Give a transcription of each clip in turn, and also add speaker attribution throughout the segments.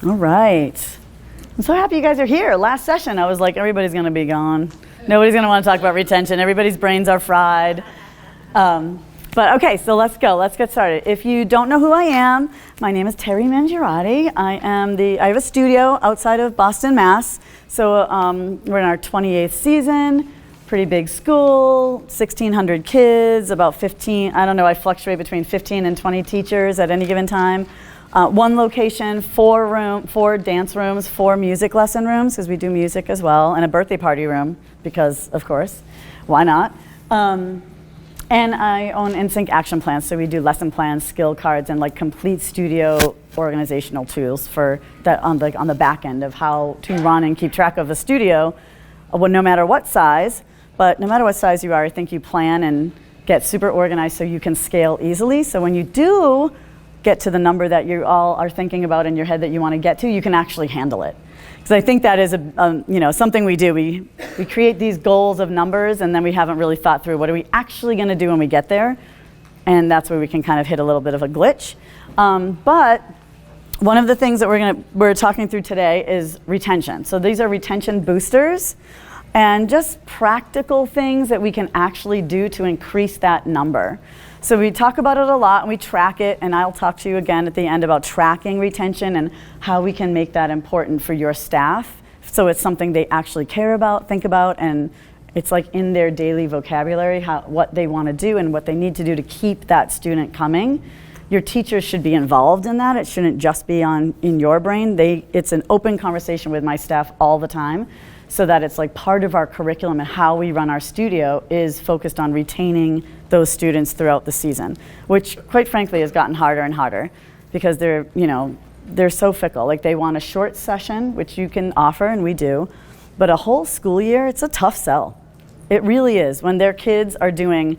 Speaker 1: All right. I'm so happy you guys are here. Last session, I was like, everybody's going to be gone. Nobody's going to want to talk about retention. Everybody's brains are fried. But okay, so let's go. Let's get started. If you don't know who I am, my name is Teri Mangiaratti. I have a studio outside of Boston, Mass. So we're in our 28th season. Pretty big school, 1,600 kids, about 15. I don't know. I fluctuate between 15 and 20 teachers at any given time. One location, four dance rooms, 4 music lesson rooms, because we do music as well, and a birthday party room, because, of course, why not? And I own NSYNC action plans, so we do lesson plans, skill cards, and like complete studio organizational tools for that on the back end of how to run and keep track of a studio, no matter what size. But no matter what size you are, I think you plan and get super organized so you can scale easily. So when you do get to the number that you all are thinking about in your head that you want to get to, you can actually handle it. Because I think that is something we do. We create these goals of numbers, and then we haven't really thought through what are we actually going to do when we get there, and that's where we can kind of hit a little bit of a glitch. But one of the things that we're talking through today is retention. So these are retention boosters, and just practical things that we can actually do to increase that number. So we talk about it a lot and we track it, and I'll talk to you again at the end about tracking retention and how we can make that important for your staff so it's something they actually care about, think about, and it's like in their daily vocabulary, what they want to do and what they need to do to keep that student coming. Your teachers should be involved in that. It shouldn't just be in your brain. It's an open conversation with my staff all the time, so that it's like part of our curriculum, and how we run our studio is focused on retaining those students throughout the season, which quite frankly has gotten harder and harder because they're so fickle. Like they want a short session, which you can offer, and we do, but a whole school year, it's a tough sell. It really is. When their kids are doing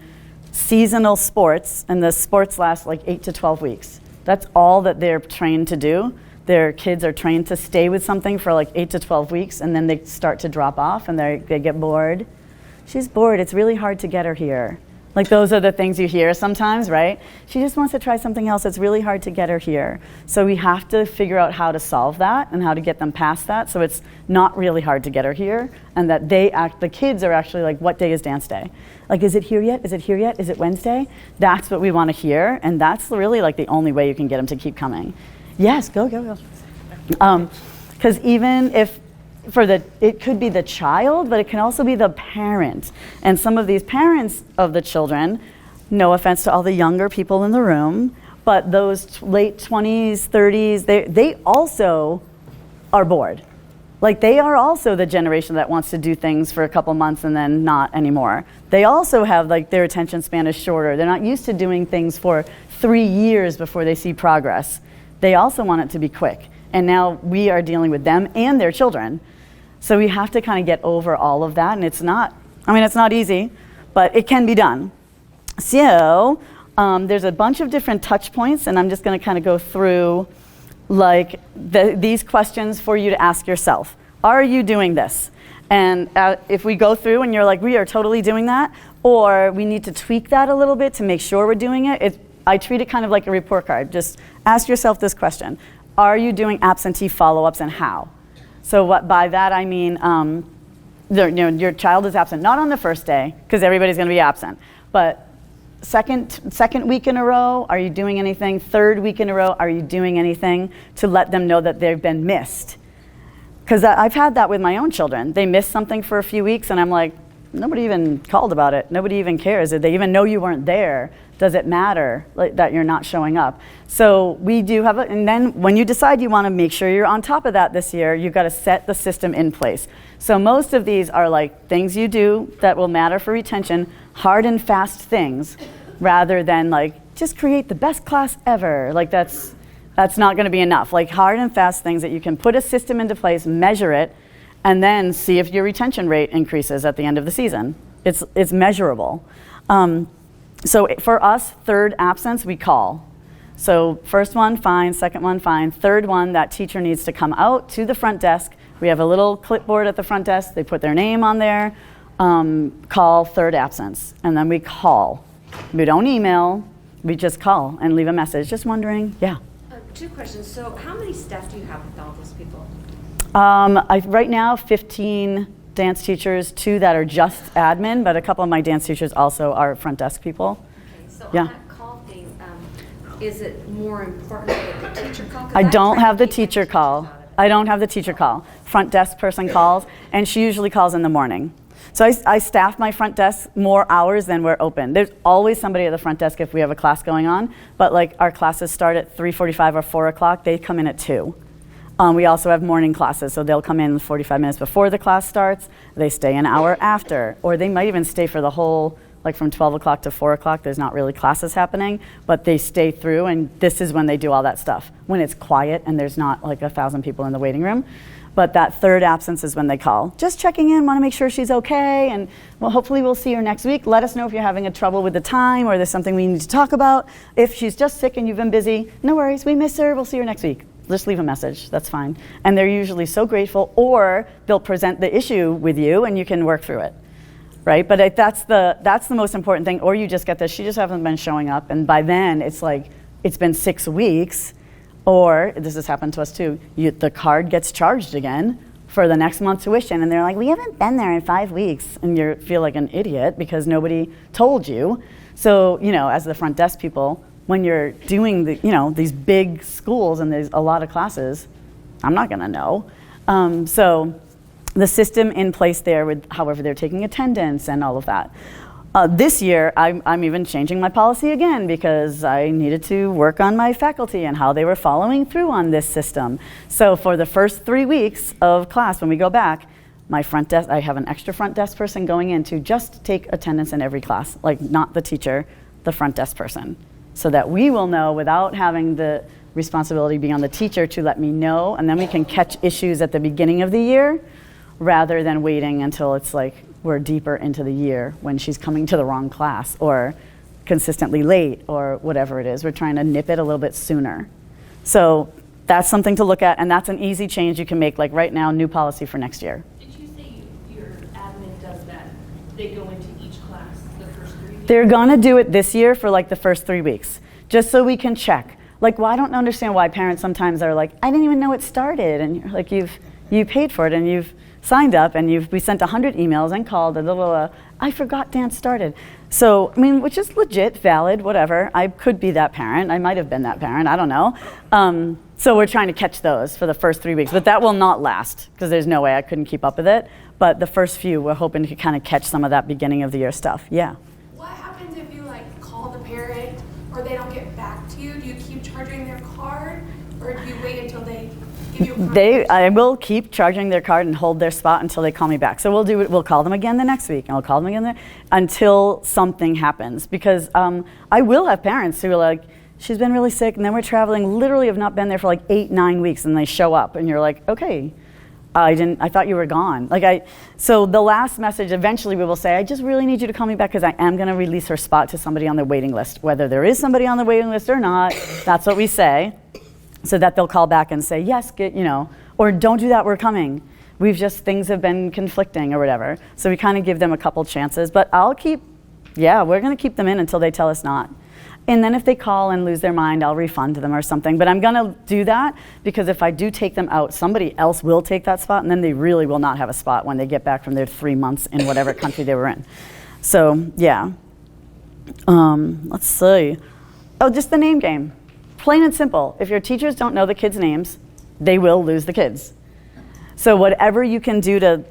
Speaker 1: seasonal sports, and the sports last like 8 to 12 weeks, that's all that they're trained to do. Their kids are trained to stay with something for like 8 to 12 weeks, and then they start to drop off and they get bored. She's bored, it's really hard to get her here. Like those are the things you hear sometimes, right? She just wants to try something else, it's really hard to get her here. So we have to figure out how to solve that and how to get them past that so it's not really hard to get her here, and that the kids are actually like, what day is dance day? Like, is it here yet? Is it here yet? Is it Wednesday? That's what we want to hear, and that's really like the only way you can get them to keep coming. Yes, go. Because even if it could be the child, but it can also be the parent. And some of these parents of the children, no offense to all the younger people in the room, but those late 20s, 30s, they also are bored. Like they are also the generation that wants to do things for a couple months and then not anymore. They also have like their attention span is shorter. They're not used to doing things for 3 years before they see progress. They also want it to be quick. And now we are dealing with them and their children. So we have to kind of get over all of that. And it's not easy, but it can be done. So there's a bunch of different touch points, and I'm just going to kind of go through like these questions for you to ask yourself. Are you doing this? And if we go through and you're like, we are totally doing that, or we need to tweak that a little bit to make sure we're doing it, I treat it kind of like a report card. Just ask yourself this question. Are you doing absentee follow-ups, and how? So by that I mean your child is absent, not on the first day, because everybody's going to be absent, but second week in a row, are you doing anything? Third week in a row, are you doing anything to let them know that they've been missed? Because I've had that with my own children. They miss something for a few weeks, and I'm like, nobody even called about it. Nobody even cares. Did they even know you weren't there? Does it matter that you're not showing up? So we do have and then when you decide you want to make sure you're on top of that this year, you've got to set the system in place. So most of these are like things you do that will matter for retention, hard and fast things, rather than like just create the best class ever. Like that's not going to be enough. Like hard and fast things that you can put a system into place, measure it, and then see if your retention rate increases at the end of the season. It's measurable. So for us, third absence, we call. So first one, fine. Second one, fine. Third one, that teacher needs to come out to the front desk. We have a little clipboard at the front desk. They put their name on there. Call third absence. And then we call. We don't email. We just call and leave a message. Just wondering, yeah.
Speaker 2: 2 questions. So how many staff do you have with all those people?
Speaker 1: Right now, 15 dance teachers, 2 that are just admin, but a couple of my dance teachers also are front desk people.
Speaker 2: Okay, so
Speaker 1: Yeah.
Speaker 2: on that call thing, is it more important that the teacher call?
Speaker 1: I don't have the teacher call. I don't have the teacher call. Front desk person calls, and she usually calls in the morning. So I staff my front desk more hours than we're open. There's always somebody at the front desk if we have a class going on, but like our classes start at 3:45 or 4 o'clock, they come in at 2. We also have morning classes, so they'll come in 45 minutes before the class starts, they stay an hour after, or they might even stay for the whole, like from 12 o'clock to 4 o'clock, there's not really classes happening, but they stay through, and this is when they do all that stuff, when it's quiet and there's not like 1,000 people in the waiting room. But that third absence is when they call. Just checking in, want to make sure she's okay, and well, hopefully we'll see her next week. Let us know if you're having a trouble with the time or there's something we need to talk about. If she's just sick and you've been busy, no worries, we miss her, we'll see her next week. Just leave a message, that's fine. And they're usually so grateful, or they'll present the issue with you and you can work through it, right? But that's the most important thing, or you just get this, she just hasn't been showing up, and by then it's like, it's been 6 weeks, or, this has happened to us too, the card gets charged again for the next month's tuition, and they're like, we haven't been there in 5 weeks, and you feel like an idiot because nobody told you. So, as the front desk people, when you're doing these big schools and there's a lot of classes, I'm not gonna know. So the system in place there with however they're taking attendance and all of that. This year, I'm even changing my policy again because I needed to work on my faculty and how they were following through on this system. So for the first 3 weeks of class, when we go back, my front desk, I have an extra front desk person going in to just take attendance in every class, like not the teacher, the front desk person, so that we will know without having the responsibility be on the teacher to let me know, and then we can catch issues at the beginning of the year rather than waiting until it's like we're deeper into the year when she's coming to the wrong class or consistently late or whatever it is. We're trying to nip it a little bit sooner. So that's something to look at, and that's an easy change you can make, like right now, new policy for next year.
Speaker 3: Did you say your admin does that? They go into each class the first 3 weeks?
Speaker 1: They're gonna do it this year for like the first 3 weeks, just so we can check. Like, well, I don't understand why parents sometimes are like, I didn't even know it started, and you're like, you paid for it and you've signed up and we sent 100 emails and called a little, I forgot dance started. So, I mean, which is legit, valid, whatever. I could be that parent. I might have been that parent, I don't know. So we're trying to catch those for the first 3 weeks, but that will not last because there's no way I couldn't keep up with it. But the first few, we're hoping to kind of catch some of that beginning of the year stuff, yeah.
Speaker 4: What happens if you call the parent or they don't get back to you? Do you keep charging their card or do you wait until they give you a card?
Speaker 1: I will keep charging their card and hold their spot until they call me back. So we'll call them again the next week, and we'll call them again until something happens. Because I will have parents who are like, she's been really sick, and then we're traveling, literally have not been there for like 8-9 weeks, and they show up, and you're like, okay, I thought you were gone. So the last message, eventually we will say, I just really need you to call me back because I am gonna release her spot to somebody on the waiting list. Whether there is somebody on the waiting list or not, that's what we say. So that they'll call back and say, yes, or don't do that, we're coming. Things have been conflicting or whatever. So we kind of give them a couple chances, but we're gonna keep them in until they tell us not. And then if they call and lose their mind, I'll refund them or something. But I'm gonna do that because if I do take them out, somebody else will take that spot, and then they really will not have a spot when they get back from their 3 months in whatever country they were in. So, yeah. Let's see. Oh, just the name game. Plain and simple. If your teachers don't know the kids' names, they will lose the kids. So whatever you can do to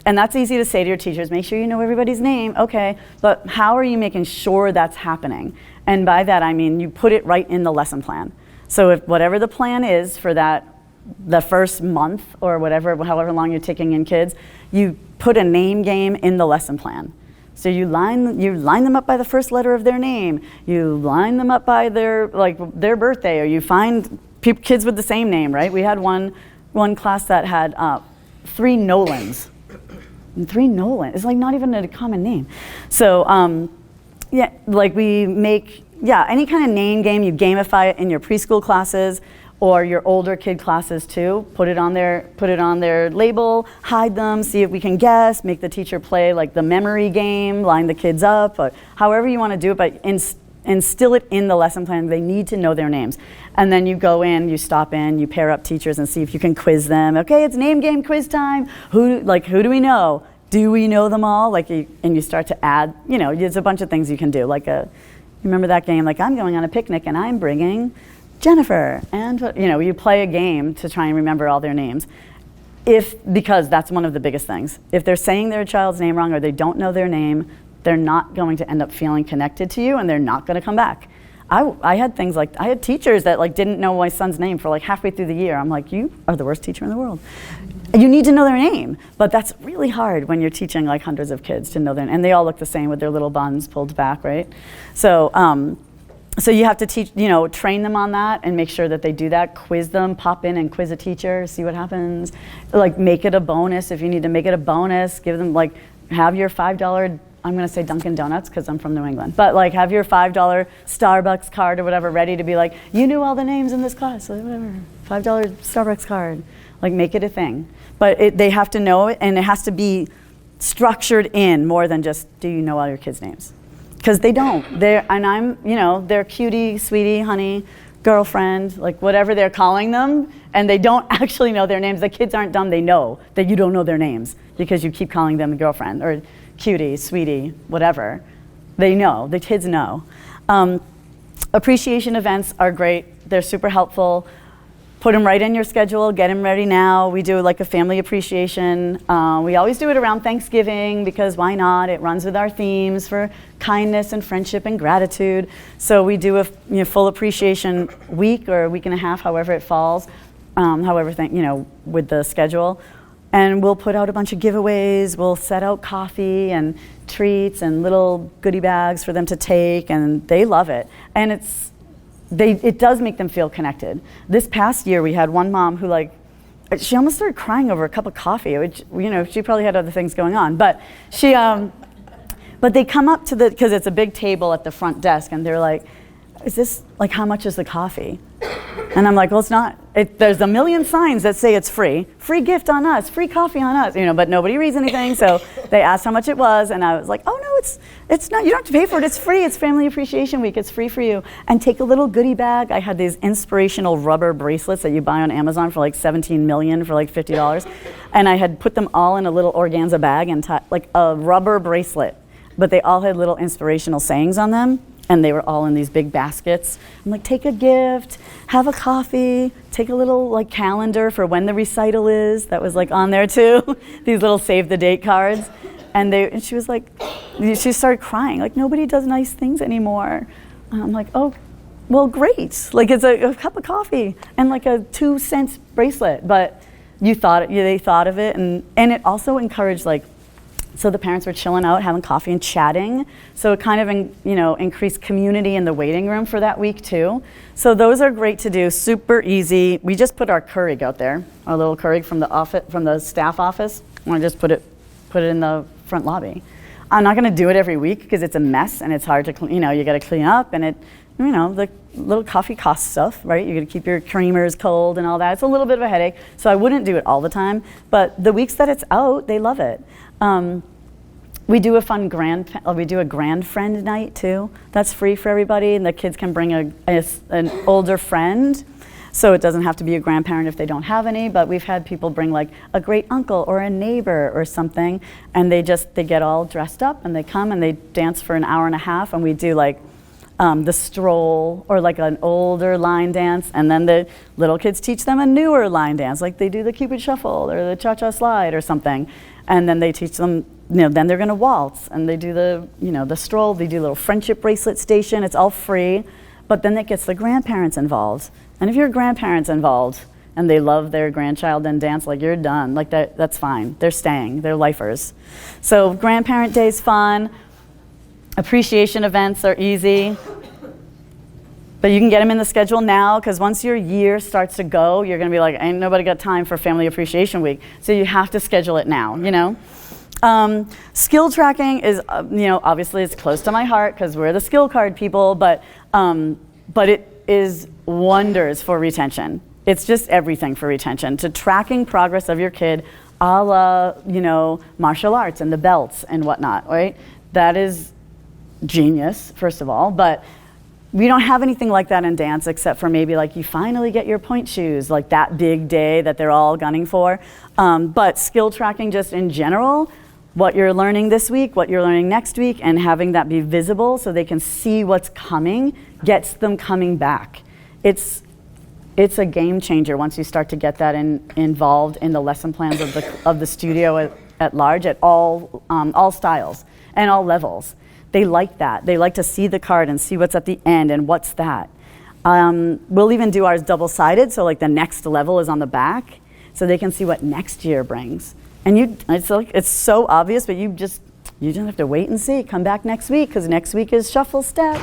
Speaker 1: and that's easy to say to your teachers, make sure you know everybody's name, okay, but how are you making sure that's happening? And by that I mean you put it right in the lesson plan. So if whatever the plan is for the first month or however long you're taking in kids, you put a name game in the lesson plan. So you line them up by the first letter of their name. You line them up by their birthday, or you find kids with the same name, right? We had one class that had 3 Nolans. And 3 Nolan is not even a common name. So we make any kind of name game. You gamify it in your preschool classes or your older kid classes too. Put it on their label, hide them, see if we can guess, make the teacher play the memory game, line the kids up, or however you want to do it, but instill it in the lesson plan. They need to know their names. And then you go in, you stop in, you pair up teachers and see if you can quiz them. Okay, it's name game quiz time. Who do we know? Do we know them all? And you start to add, there's a bunch of things you can do. You remember that game, I'm going on a picnic and I'm bringing Jennifer. And, you play a game to try and remember all their names. Because that's one of the biggest things. If they're saying their child's name wrong or they don't know their name, they're not going to end up feeling connected to you and they're not going to come back. I had things I had teachers that didn't know my son's name for halfway through the year. I'm like, you are the worst teacher in the world. You need to know their name, but that's really hard when you're teaching hundreds of kids to know their name. And they all look the same with their little buns pulled back, right? So you have to teach, train them on that and make sure that they do that. Quiz them, pop in and quiz a teacher, see what happens. Make it a bonus if you need to make it a bonus. Give them have your $5. I'm going to say Dunkin' Donuts because I'm from New England. But have your $5 Starbucks card or whatever ready to be you knew all the names in this class, whatever. $5 Starbucks card. Make it a thing. But they have to know it, and it has to be structured in more than just, do you know all your kids' names? Because they don't. They're cutie, sweetie, honey, girlfriend, whatever they're calling them, and they don't actually know their names. The kids aren't dumb. They know that you don't know their names because you keep calling them girlfriend or cutie, sweetie, whatever. They know. The kids know. Appreciation events are great. They're super helpful. Put them right in your schedule. Get them ready now. We do a family appreciation. We always do it around Thanksgiving because why not? It runs with our themes for kindness and friendship and gratitude. So we do a full appreciation week or a week and a half, however it falls, with the schedule. And we'll put out a bunch of giveaways. We'll set out coffee and treats and little goodie bags for them to take, and they love it. And it does make them feel connected. This past year, we had one mom who she almost started crying over a cup of coffee, which, she probably had other things going on. But but they come up to because it's a big table at the front desk, and they're like, is this, how much is the coffee? And I'm like, well, it's not. There's a million signs that say it's free. Free gift on us, free coffee on us, but nobody reads anything. So they asked how much it was, and I was like, oh, no, it's not. You don't have to pay for it. It's free. It's Family Appreciation Week. It's free for you. And take a little goodie bag. I had these inspirational rubber bracelets that you buy on Amazon for 17 million for $50. And I had put them all in a little organza bag and a rubber bracelet. But they all had little inspirational sayings on them. And they were all in these big baskets. I'm like, take a gift, have a coffee, take a little calendar for when the recital is. That was on there too. These little save the date cards. And she was she started crying. Nobody does nice things anymore. And I'm like, oh, well, great. It's a cup of coffee and a 2-cent bracelet. But they thought of it. And it also encouraged so the parents were chilling out, having coffee and chatting. So it kind of, increased community in the waiting room for that week too. So those are great to do, super easy. We just put our Keurig out there, our little Keurig from the staff office. I want to just put it in the front lobby. I'm not going to do it every week because it's a mess and it's hard to clean. You got to clean up, and the little coffee costs stuff, right? You got to keep your creamers cold and all that. It's a little bit of a headache, so I wouldn't do it all the time. But the weeks that it's out, they love it. We do a grand friend night too. That's free for everybody, and the kids can bring an older friend. So it doesn't have to be a grandparent if they don't have any, but we've had people bring a great uncle or a neighbor or something, and they get all dressed up and they come and they dance for an hour and a half, and we do the stroll or an older line dance, and then the little kids teach them a newer line dance, they do the Cupid Shuffle or the Cha-Cha Slide or something, and then they teach them, then they're going to waltz, and they do the stroll, they do a little friendship bracelet station. It's all free, but then that gets the grandparents involved. And if your grandparents involved and they love their grandchild and dance, you're done, that's fine. They're staying, they're lifers. So grandparent day's fun. Appreciation events are easy. But you can get them in the schedule now, because once your year starts to go, you're going to be ain't nobody got time for Family Appreciation Week. So you have to schedule it now, Skill tracking is, obviously it's close to my heart because we're the skill card people, but it is wonders for retention. It's just everything for retention. To tracking progress of your kid, a la, martial arts and the belts and whatnot, right? That is genius, first of all, but we don't have anything like that in dance except for maybe like you finally get your point shoes, like that big day that they're all gunning for. But skill tracking just in general, what you're learning this week, what you're learning next week, and having that be visible so they can see what's coming gets them coming back. It's a game changer once you start to get that involved in the lesson plans of the studio at large, at all styles and all levels. They like that. They like to see the card and see what's at the end and what's that. We'll even do ours double-sided, so like the next level is on the back, so they can see what next year brings. And it's so obvious, but you just have to wait and see. Come back next week, because next week is shuffle step.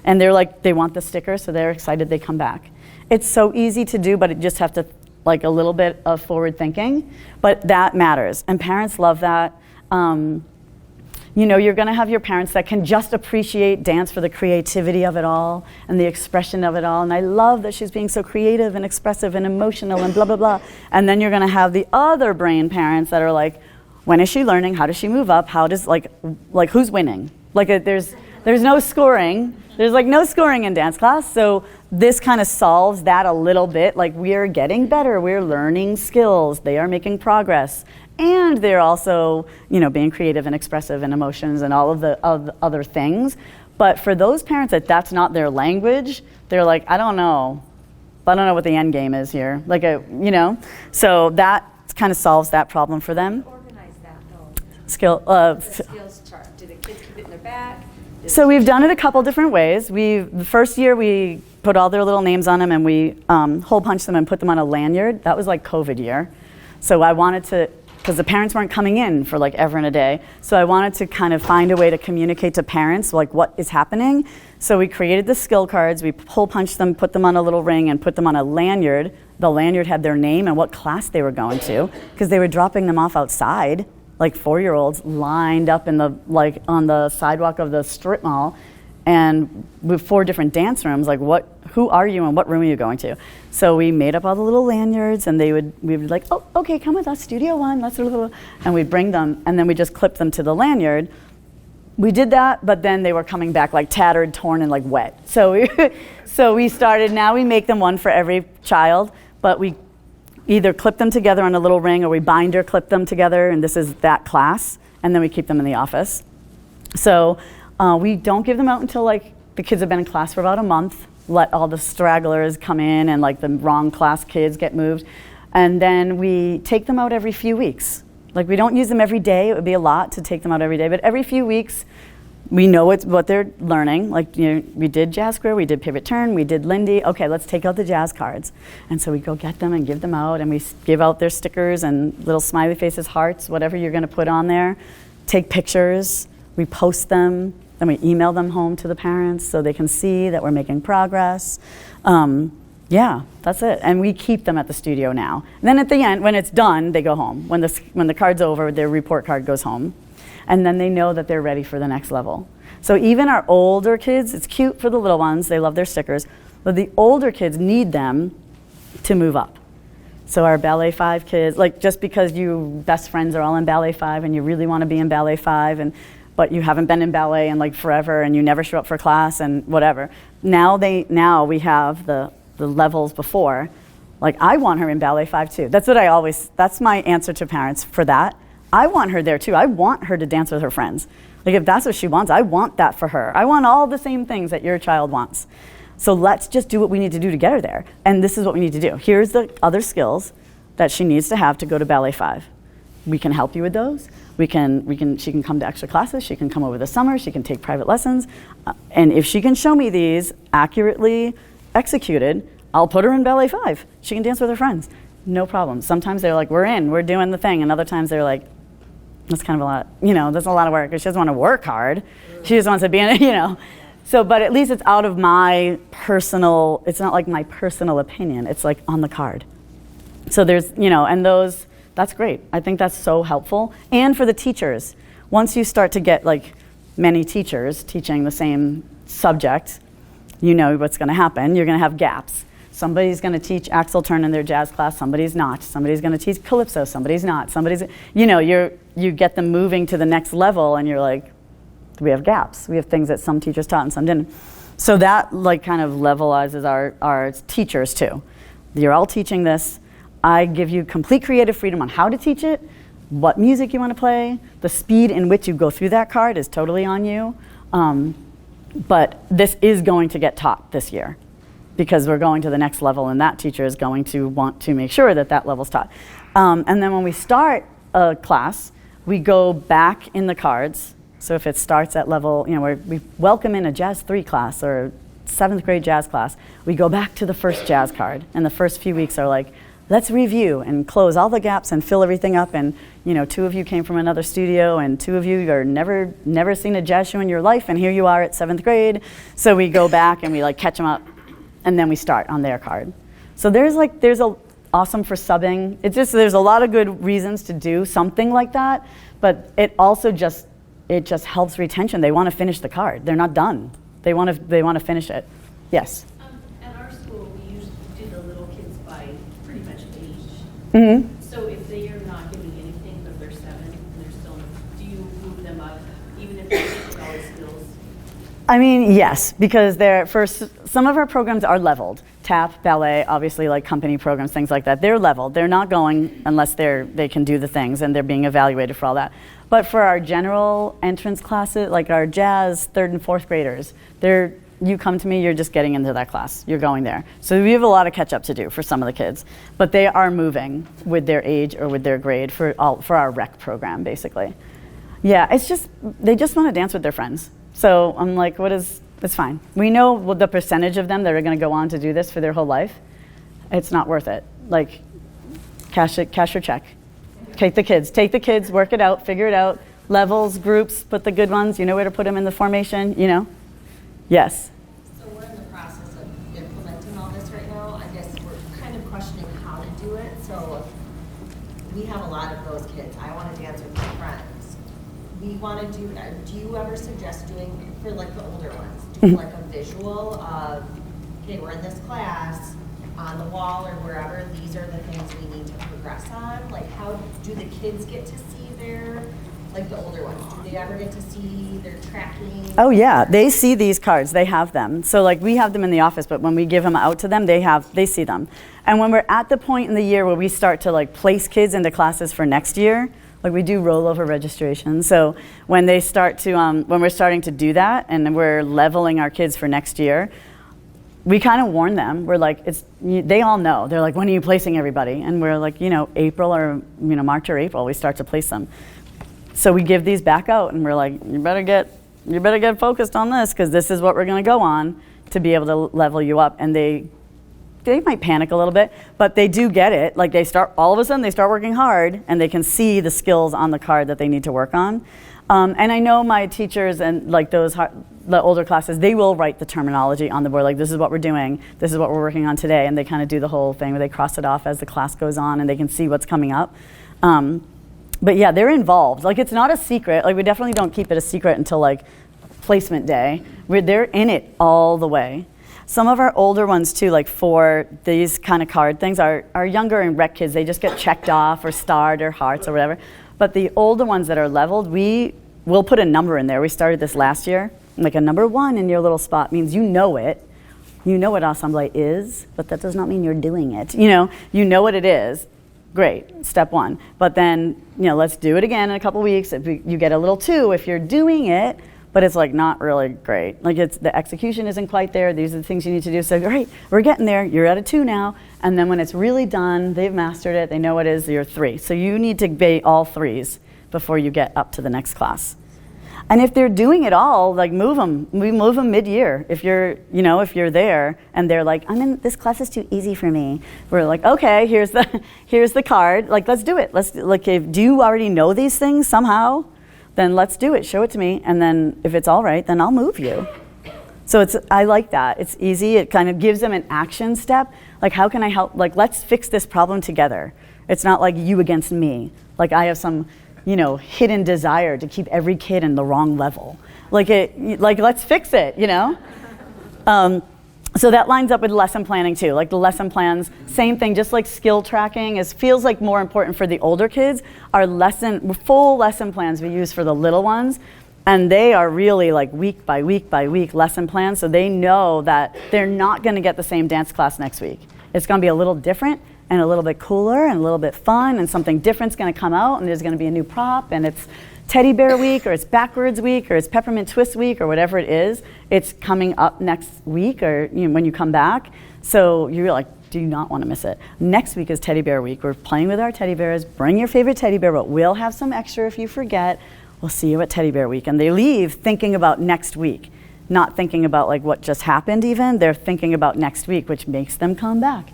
Speaker 1: And they're like, they want the sticker, so they're excited they come back. It's so easy to do, but it just have to, like a little bit of forward thinking, but that matters. And parents love that. You're gonna have your parents that can just appreciate dance for the creativity of it all and the expression of it all. And I love that she's being so creative and expressive and emotional and blah, blah, blah. And then you're gonna have the other brain parents that are like, when is she learning? How does she move up? How does, like who's winning? There's no scoring. There's like no scoring in dance class. So this kind of solves that a little bit. Like, we're getting better. We're learning skills. They are making progress. And they're also, being creative and expressive and emotions and all of the other things. But for those parents that's not their language, they're like, I don't know what the end game is here. So that kind of solves that problem for them.
Speaker 2: Organize that though.
Speaker 1: The
Speaker 2: Skills chart. Do the kids keep it in their bag?
Speaker 1: So we've done it a couple different ways. The first year we put all their little names on them and we hole punched them and put them on a lanyard. That was like COVID year. So I wanted to, because the parents weren't coming in for like ever and a day. So I wanted to kind of find a way to communicate to parents like what is happening. So we created the skill cards, we hole punched them, put them on a little ring and put them on a lanyard. The lanyard had their name and what class they were going to, because they were dropping them off outside, like 4-year-olds lined up on the sidewalk of the strip mall, and with 4 different dance rooms, who are you and what room are you going to? So we made up all the little lanyards and we would be like, oh, okay, come with us, Studio 1, and we'd bring them, and then we just clip them to the lanyard. We did that, but then they were coming back like tattered, torn, and like wet. So we started, now we make them one for every child, but we either clip them together on a little ring or we binder clip them together, and this is that class, and then we keep them in the office. So we don't give them out until the kids have been in class for about a month, let all the stragglers come in and the wrong class kids get moved, and then we take them out every few weeks. We don't use them every day. It would be a lot to take them out every day, but every few weeks we know what they're learning. We did jazz square, we did pivot turn, we did Lindy. Okay, let's take out the jazz cards. And so we go get them and give them out, and we give out their stickers and little smiley faces, hearts, whatever you're gonna put on there. Take pictures, we post them, then we email them home to the parents so they can see that we're making progress. Yeah, that's it. And we keep them at the studio now. And then at the end, when it's done, they go home. When the card's over, their report card goes home. And then they know that they're ready for the next level. So even our older kids, it's cute for the little ones, they love their stickers, but the older kids need them to move up. So our Ballet 5 kids, just because you best friends are all in Ballet 5 and you really want to be in Ballet 5, but you haven't been in ballet in forever and you never show up for class and whatever. Now we have the levels before. I want her in Ballet 5 too. That's my answer to parents for that. I want her there too. I want her to dance with her friends. If that's what she wants, I want that for her. I want all the same things that your child wants. So let's just do what we need to do to get her there. And this is what we need to do. Here's the other skills that she needs to have to go to Ballet 5. We can help you with those. She can come to extra classes. She can come over the summer. She can take private lessons. And if she can show me these accurately executed, I'll put her in Ballet 5. She can dance with her friends. No problem. Sometimes they're like, we're doing the thing. And other times they're like, that's kind of a lot, that's a lot of work. She doesn't want to work hard. She just wants to be in it, So, but at least it's out of my personal, it's not my personal opinion. It's on the card. So there's, and those, that's great. I think that's so helpful. And for the teachers, once you start to get many teachers teaching the same subject, you know what's going to happen. You're going to have gaps. Somebody's going to teach axel turn in their jazz class, somebody's not. Somebody's going to teach calypso, somebody's not. You get them moving to the next level and you're like, we have gaps. We have things that some teachers taught and some didn't. So that like kind of levelizes our teachers too. You're all teaching this. I give you complete creative freedom on how to teach it, what music you want to play, the speed in which you go through that card is totally on you. But this is going to get taught this year because we're going to the next level, and that teacher is going to want to make sure that that level's taught. And then when we start a class, we go back in the cards. So if it starts at level, where we welcome in a Jazz 3 class or 7th grade jazz class, we go back to the first jazz card. And the first few weeks are like, let's review and close all the gaps and fill everything up. And 2 of you came from another studio, and 2 of you are never seen a jazz show in your life, and here you are at 7th grade. So we go back and we like catch them up, and then we start on their card. So there's a awesome for subbing. There's a lot of good reasons to do something like that, but it also just helps retention. They want to finish the card. They're not done. They want to finish it. Yes.
Speaker 3: At our school, we usually do the little kids by pretty much age.
Speaker 1: Mm-hmm.
Speaker 3: So if they are not getting anything, but they're 7 and they're still, do you move them up, even if they're taking all the skills?
Speaker 1: I mean, yes, because some of our programs are leveled. Tap, ballet, obviously like company programs, things like that. They're leveled. They're not going unless they can do the things, and they're being evaluated for all that. But for our general entrance classes, like our jazz 3rd and 4th graders, you come to me, you're just getting into that class. You're going there. So we have a lot of catch up to do for some of the kids. But they are moving with their age or with their grade for our rec program, basically. Yeah, they just want to dance with their friends. So I'm like, it's fine. We know the percentage of them that are going to go on to do this for their whole life. It's not worth it. Like, cash your check. Take the kids, work it out, figure it out. Levels, groups, put the good ones. You know where to put them in the formation, Yes.
Speaker 5: So we're in the process of implementing all this right now. I guess we're kind of questioning how to do it. So we have a lot of those kids. I want to dance with my friends. We want to do you ever suggest doing, for like the older ones, like a visual of, okay, we're in this class, on the wall or wherever, these are the things we need to progress on? Like, how do the kids get to see like the older ones, do they ever get to see their tracking?
Speaker 1: Oh yeah, they see these cards, they have them. So like we have them in the office, but when we give them out to them, they see them. And when we're at the point in the year where we start to like place kids into classes for next year, like we do rollover registration. So when they start to, when we're starting to do that and we're leveling our kids for next year, we kind of warn them. We're like, they all know. They're like, when are you placing everybody? And we're like, April or, March or April, we start to place them. So we give these back out and we're like, you better get focused on this because this is what we're going to go on to be able to level you up. And they might panic a little bit, but they do get it. Like all of a sudden they start working hard and they can see the skills on the card that they need to work on. And I know my teachers and like the older classes, they will write the terminology on the board, like this is what we're doing, this is what we're working on today, and they kind of do the whole thing where they cross it off as the class goes on and they can see what's coming up. But yeah, they're involved. Like it's not a secret. Like we definitely don't keep it a secret until like placement day. They're in it all the way. Some of our older ones too, like for these kind of card things, are younger and rec kids. They just get checked off or starred or hearts or whatever. But the older ones that are leveled, we'll put a number in there. We started this last year. Like a number 1 in your little spot means you know it. You know what Assemblée is, but that does not mean you're doing it. You know what it is. Great, step 1. But then, let's do it again in a couple weeks. If you get a little 2 if you're doing it, but it's like not really great. Like the execution isn't quite there. These are the things you need to do. So great, we're getting there. You're at a 2 now. And then when it's really done, they've mastered it. They know what it is. You're 3. So you need to be all 3s before you get up to the next class. And if they're doing it all, like move them. We move them mid-year. If you're there and they're like, this class is too easy for me. We're like, okay, here's the card. Like, let's do it. Do you already know these things somehow? Then let's do it. Show it to me. And then if it's all right, then I'll move you. So I like that. It's easy. It kind of gives them an action step. Like, how can I help? Like, let's fix this problem together. It's not like you against me. Like I have some hidden desire to keep every kid in the wrong level. Like let's fix it, So that lines up with lesson planning too. Like the lesson plans, same thing, just like skill tracking feels like more important for the older kids. Our full lesson plans we use for the little ones And they are really like week by week by week lesson plans, so they know that they're not going to get the same dance class next week. It's going to be a little different and a little bit cooler and a little bit fun, and something different's going to come out, and there's going to be a new prop, and it's teddy bear week, or it's backwards week, or it's peppermint twist week, or whatever it is. It's coming up next week, or when you come back. So you're like, do not want to miss it. Next week is teddy bear week. We're playing with our teddy bears. Bring your favorite teddy bear, but we'll have some extra if you forget. We'll see you at teddy bear week. And they leave thinking about next week, not thinking about like what just happened even. They're thinking about next week, which makes them come back.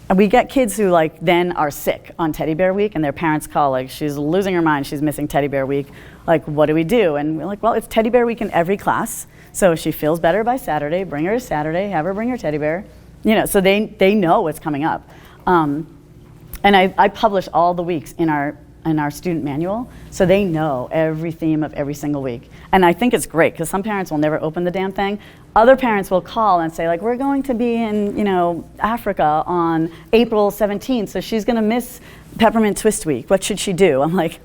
Speaker 1: And we get kids who like then are sick on teddy bear week, and their parents call like, she's losing her mind, she's missing teddy bear week. Like, what do we do? And we're like, well, it's teddy bear week in every class. So if she feels better by Saturday, bring her to Saturday, have her bring her teddy bear. So they know what's coming up. And I publish all the weeks in our student manual, so they know every theme of every single week. And I think it's great, because some parents will never open the damn thing. Other parents will call and say, like, we're going to be in, Africa on April 17th, so she's going to miss Peppermint Twist Week. What should she do? I'm like,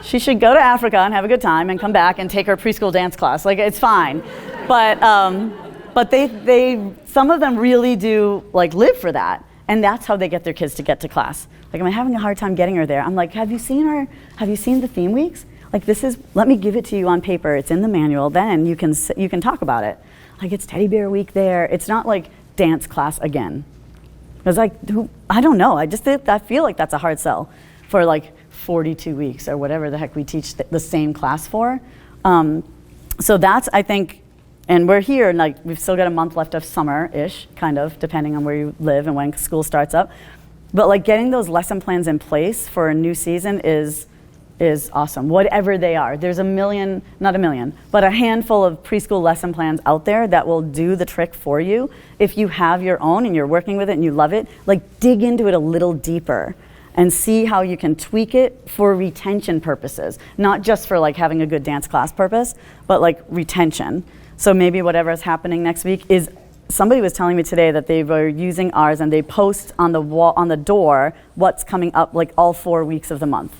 Speaker 1: she should go to Africa and have a good time and come back and take her preschool dance class. Like, it's fine. But they some of them really do, like, live for that. And that's how they get their kids to get to class. Like, I'm having a hard time getting her there. I'm like, have you seen the theme weeks? Like, let me give it to you on paper. It's in the manual. Then you can talk about it. Like, it's teddy bear week there. It's not like dance class again. It's like, I don't know. I feel like that's a hard sell for like 42 weeks or whatever the heck we teach the same class for. So that's, I think, and we're here, and like we've still got a month left of summer-ish, kind of, depending on where you live and when school starts up. But like getting those lesson plans in place for a new season is awesome, whatever they are. There's not a million, but a handful of preschool lesson plans out there that will do the trick for you. If you have your own and you're working with it and you love it, like dig into it a little deeper and see how you can tweak it for retention purposes, not just for like having a good dance class purpose, but like retention. So maybe whatever is happening next week is, somebody was telling me today that they were using ours and they post on the wall, on the door, what's coming up like all 4 weeks of the month.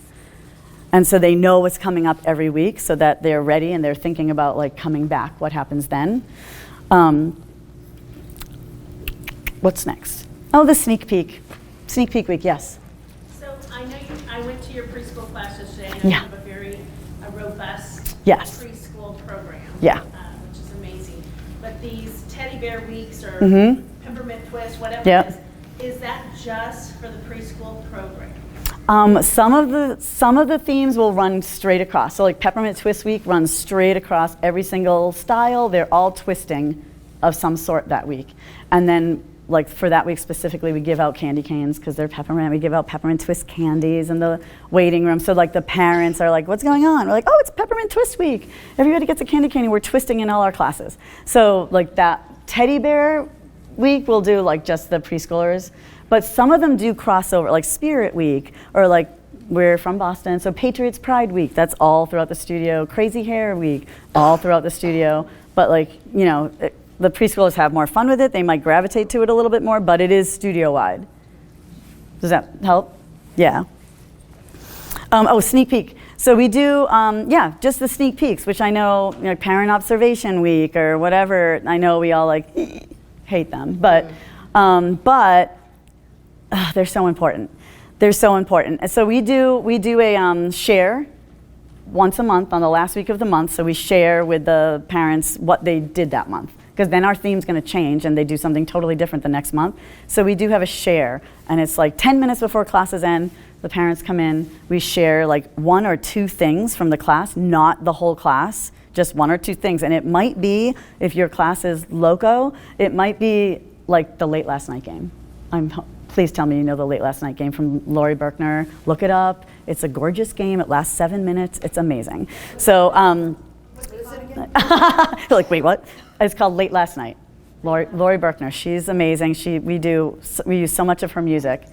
Speaker 1: And so they know what's coming up every week so that they're ready and they're thinking about like coming back, what happens then. What's next? Oh, the sneak peek. Sneak peek week, yes.
Speaker 3: So I know I went to your preschool class yesterday. I know
Speaker 1: Yeah.
Speaker 3: you have a very robust
Speaker 1: Yes.
Speaker 3: preschool program.
Speaker 1: Yeah.
Speaker 3: Which is amazing. But these teddy bear weeks or
Speaker 1: Mhm.
Speaker 3: peppermint twist, whatever
Speaker 1: Yep.
Speaker 3: it is that just for the preschool program?
Speaker 1: Some of the themes will run straight across. So like Peppermint Twist Week runs straight across every single style. They're all twisting of some sort that week. And then like for that week specifically, we give out candy canes because they're peppermint. We give out peppermint twist candies in the waiting room. So like the parents are like, what's going on? We're like, oh, it's Peppermint Twist Week. Everybody gets a candy cane and we're twisting in all our classes. So like that teddy bear week, we'll do like just the preschoolers. But some of them do crossover, like Spirit Week, or like we're from Boston, so Patriots Pride Week, that's all throughout the studio. Crazy Hair Week, all throughout the studio. But like, the preschoolers have more fun with it. They might gravitate to it a little bit more, but it is studio-wide. Does that help? Yeah. Sneak peek. So we do, just the sneak peeks, which I know, Parent Observation Week or whatever. I know we all like hate them, but they're so important. They're so important. And so we do a share once a month on the last week of the month. So we share with the parents what they did that month, because then our theme's going to change and they do something totally different the next month. So we do have a share, and it's like 10 minutes before classes end. The parents come in. We share like 1 or 2 things from the class, not the whole class, just 1 or 2 things. And it might be, if your class is loco, it might be like the late last night game. Please tell me you know the late last night game from Lori Berkner. Look it up. It's a gorgeous game. It lasts 7 minutes. It's amazing. So,
Speaker 4: What is it again?
Speaker 1: like, wait, what? It's called Late Last Night. Lori Berkner. She's amazing. We use so much of her music.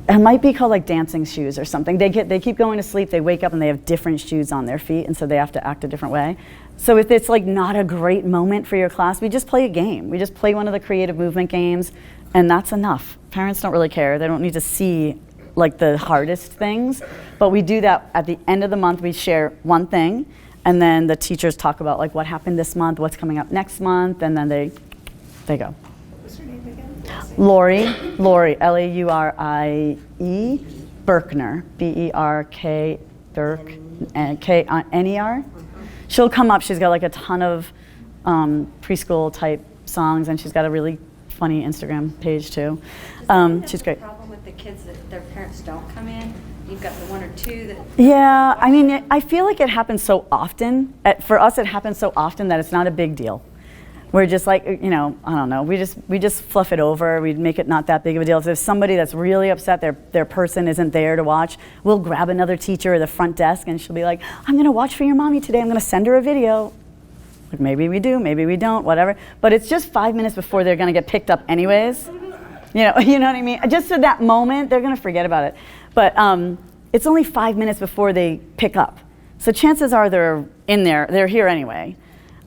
Speaker 1: It might be called like dancing shoes or something. They keep going to sleep. They wake up and they have different shoes on their feet, and so they have to act a different way. So if it's like not a great moment for your class, we just play a game. We just play one of the creative movement games, and that's enough. Parents don't really care. They don't need to see like the hardest things. But we do that at the end of the month. We share one thing, and then the teachers talk about like what happened this month, what's coming up next month, and then they go.
Speaker 4: What's your name again?
Speaker 1: Lori, Laurie, Berkner, B-E-R-K, K-N-E-R. She'll come up. She's got like a ton of preschool type songs, and she's got a really funny Instagram page too. She's great.
Speaker 2: Problem with the kids that their parents don't come in. You've got the one or two that.
Speaker 1: Yeah, I mean, I feel like it happens so often. For us, it happens so often that it's not a big deal. We're just like, I don't know. We just fluff it over. We make it not that big of a deal. If there's somebody that's really upset, their person isn't there to watch, we'll grab another teacher at the front desk, and she'll be like, "I'm going to watch for your mommy today. I'm going to send her a video." Like maybe we do, maybe we don't, whatever. But it's just 5 minutes before they're going to get picked up anyways. You know what I mean? Just at that moment, they're going to forget about it. But it's only 5 minutes before they pick up. So chances are they're in there, they're here anyway.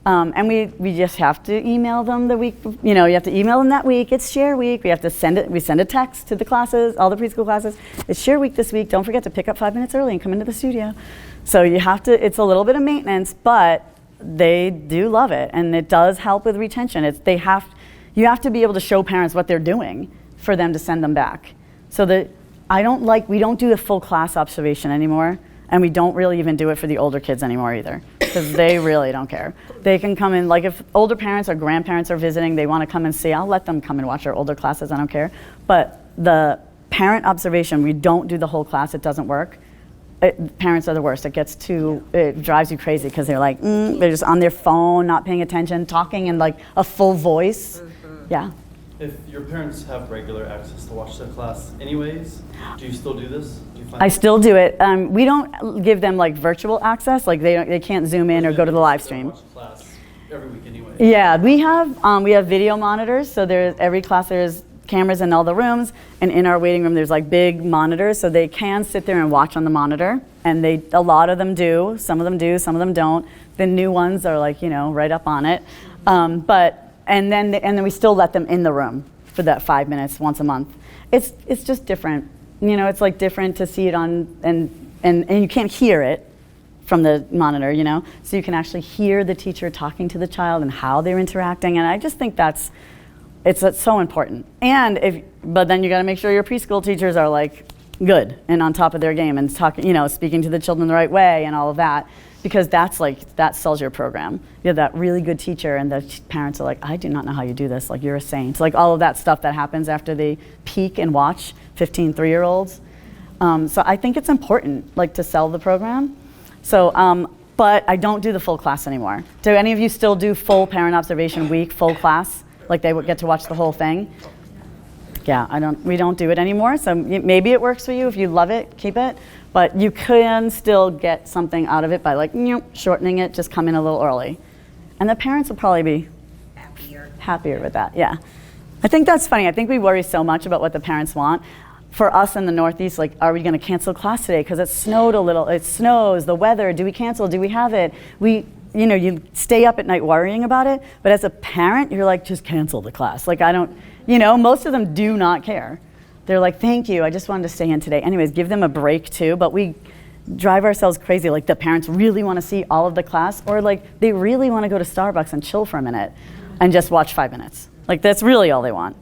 Speaker 1: And we just have to email them the week, you have to email them that week. It's share week. We have to send a text to the classes, all the preschool classes. It's share week this week. Don't forget to pick up 5 minutes early and come into the studio. So it's a little bit of maintenance, but they do love it. And it does help with retention. You have to be able to show parents what they're doing for them to send them back. So we don't do a full class observation anymore. And we don't really even do it for the older kids anymore either, because they really don't care. They can come in, like if older parents or grandparents are visiting, they want to come and see, I'll let them come and watch our older classes, I don't care. But the parent observation, we don't do the whole class, it doesn't work. Parents are the worst. It drives you crazy because they're like, they're just on their phone, not paying attention, talking in like a full voice. Yeah.
Speaker 6: If your parents have regular access to watch the class anyways, do you still do this?
Speaker 1: I still do it. We don't give them like virtual access, like they can't zoom in or go to the live stream.
Speaker 6: Watch the class every week anyway.
Speaker 1: Yeah, we have video monitors, so every class there's cameras in all the rooms, and in our waiting room there's like big monitors, so they can sit there and watch on the monitor, and a lot of them do, some of them don't. The new ones are like, right up on it. And then we still let them in the room for that 5 minutes once a month. It's just different. It's like different to see it on, and you can't hear it from the monitor, so you can actually hear the teacher talking to the child and how they're interacting, and I just think it's so important. But then you got to make sure your preschool teachers are like good and on top of their game and talking, speaking to the children the right way and all of that, because that sells your program. You have that really good teacher, and the parents are like, I do not know how you do this. Like, you're a saint. Like all of that stuff that happens after they peek and watch 15 3-year-olds. So I think it's important, like, to sell the program. So, but I don't do the full class anymore. Do any of you still do full parent observation week, full class? Like they would get to watch the whole thing? Yeah, we don't do it anymore. So maybe it works for you. If you love it, keep it. But you can still get something out of it by like shortening it, just come in a little early. And the parents will probably be happier with that, yeah. I think that's funny. I think we worry so much about what the parents want. For us in the Northeast, like, are we going to cancel class today because it snowed a little? It snows, the weather, do we cancel? Do we have it? You stay up at night worrying about it, but as a parent, you're like, just cancel the class. Like, most of them do not care. They're like, thank you, I just wanted to stay in today. Anyways, give them a break too, but we drive ourselves crazy. Like, the parents really want to see all of the class, or like, they really want to go to Starbucks and chill for a minute and just watch 5 minutes. Like, that's really all they want,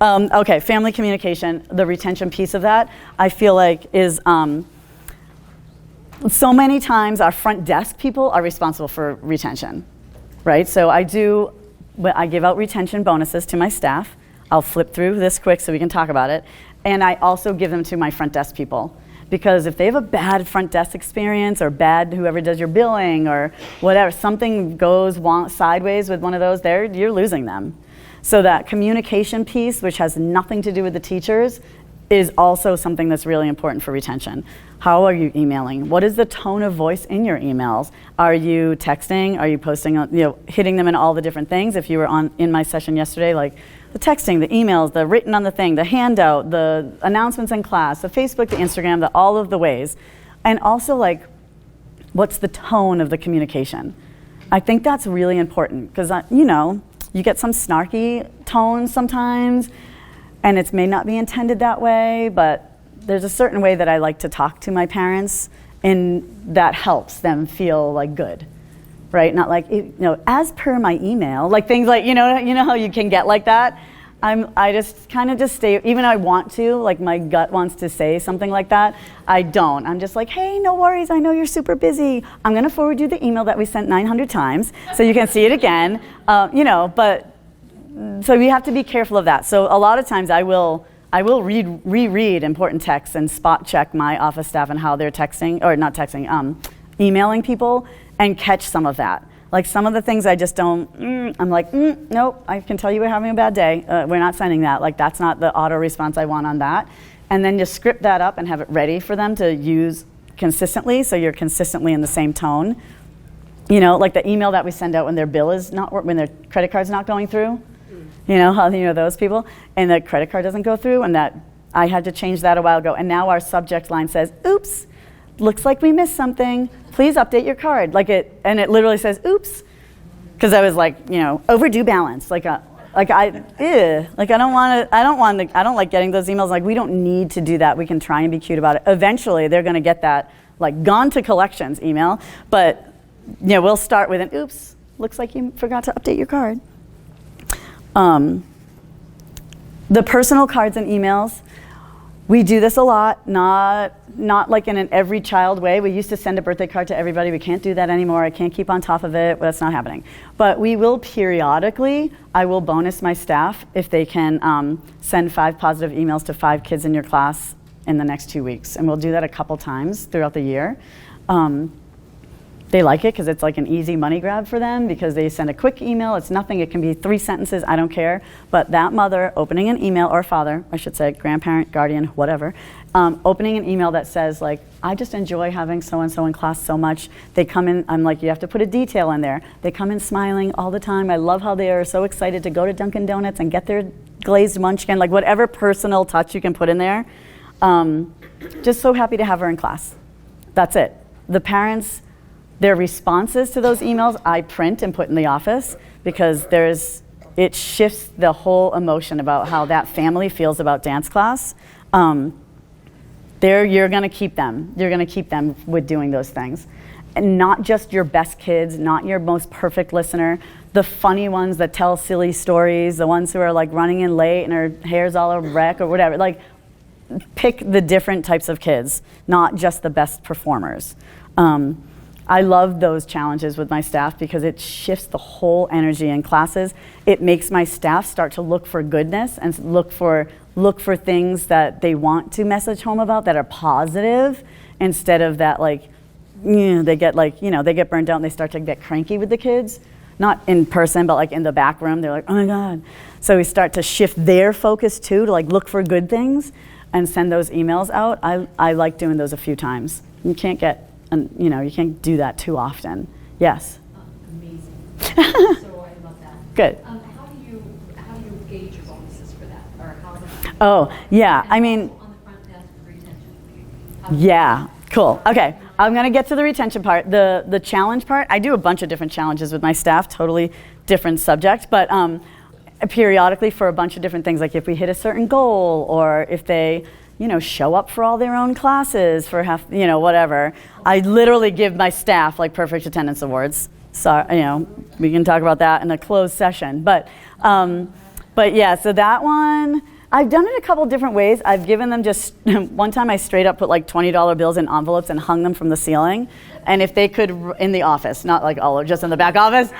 Speaker 1: Okay, family communication, the retention piece of that, I feel like is, so many times our front desk people are responsible for retention, right? So I give out retention bonuses to my staff. I'll flip through this quick so we can talk about it. And I also give them to my front desk people. Because if they have a bad front desk experience, or bad whoever does your billing, or whatever, something goes sideways with one of those, you're losing them. So that communication piece, which has nothing to do with the teachers, is also something that's really important for retention. How are you emailing? What is the tone of voice in your emails? Are you texting? Are you posting, hitting them in all the different things? If you were in my session yesterday, like the texting, the emails, the written on the thing, the handout, the announcements in class, the Facebook, the Instagram, all of the ways. And also, like, what's the tone of the communication? I think that's really important because, you get some snarky tones sometimes. and it may not be intended that way, but there's a certain way that I like to talk to my parents, and that helps them feel like good, right? Not like, as per my email, like things like, you know how you can get like that? I just kind of just stay, even I want to, like my gut wants to say something like that, I don't. I'm just like, hey, no worries, I know you're super busy. I'm gonna forward you the email that we sent 900 times so you can see it again, but, so we have to be careful of that. So a lot of times I will reread important texts and spot check my office staff and how they're texting, or not texting, emailing people, and catch some of that. Like some of the things I just don't, I'm like, nope, I can tell you we're having a bad day. We're not sending that. Like that's not the auto response I want on that. And then just script that up and have it ready for them to use consistently, so you're consistently in the same tone. Like the email that we send out when their bill is not, when their credit card's not going through. How those people, and the credit card doesn't go through, and that I had to change that a while ago. And now our subject line says, oops, looks like we missed something. Please update your card. And it literally says, oops, because I was like, overdue balance. I don't like getting those emails. Like we don't need to do that. We can try and be cute about it. Eventually, they're going to get that like gone to collections email. But we'll start with an oops. Looks like you forgot to update your card. The personal cards and emails, we do this a lot, not like in an every child way. We used to send a birthday card to everybody. We can't do that anymore. I can't keep on top of it. That's not happening. But we will periodically, I will bonus my staff if they can send 5 positive emails to 5 kids in your class in the next 2 weeks. And we'll do that a couple times throughout the year. They like it because it's like an easy money grab for them, because they send a quick email. It's nothing. It can be 3 sentences. I don't care. But that mother opening an email, or father, I should say, grandparent, guardian, whatever, opening an email that says like, I just enjoy having so-and-so in class so much. They come in, I'm like, you have to put a detail in there. They come in smiling all the time. I love how they are so excited to go to Dunkin' Donuts and get their glazed munchkin, like whatever personal touch you can put in there. Just so happy to have her in class. That's it. The parents, their responses to those emails, I print and put in the office, because it shifts the whole emotion about how that family feels about dance class. You're going to keep them. You're going to keep them with doing those things. And not just your best kids, not your most perfect listener, the funny ones that tell silly stories, the ones who are like running in late and her hair's all a wreck or whatever. Like, pick the different types of kids, not just the best performers. I love those challenges with my staff because it shifts the whole energy in classes. It makes my staff start to look for goodness and look for things that they want to message home about that are positive, instead of that they get burnt out and they start to get cranky with the kids. Not in person, but like in the back room, they're like, oh my God. So we start to shift their focus too, to like look for good things and send those emails out. I like doing those a few times. You can't you can't do that too often. Yes?
Speaker 2: Amazing. So I love that.
Speaker 1: Good.
Speaker 2: How do you gauge your bonuses for that? Or how
Speaker 1: Oh, yeah, I mean,
Speaker 2: on the front desk for retention?
Speaker 1: yeah, cool. Okay, I'm gonna get to the retention part. The challenge part, I do a bunch of different challenges with my staff, totally different subject, but periodically for a bunch of different things, like if we hit a certain goal, or if they show up for all their own classes for whatever. I literally give my staff like perfect attendance awards. So, we can talk about that in a closed session. But yeah, so that one, I've done it a couple different ways. I've given them just, one time I straight up put like $20 bills in envelopes and hung them from the ceiling. And if they could, in the office, not like just in the back office.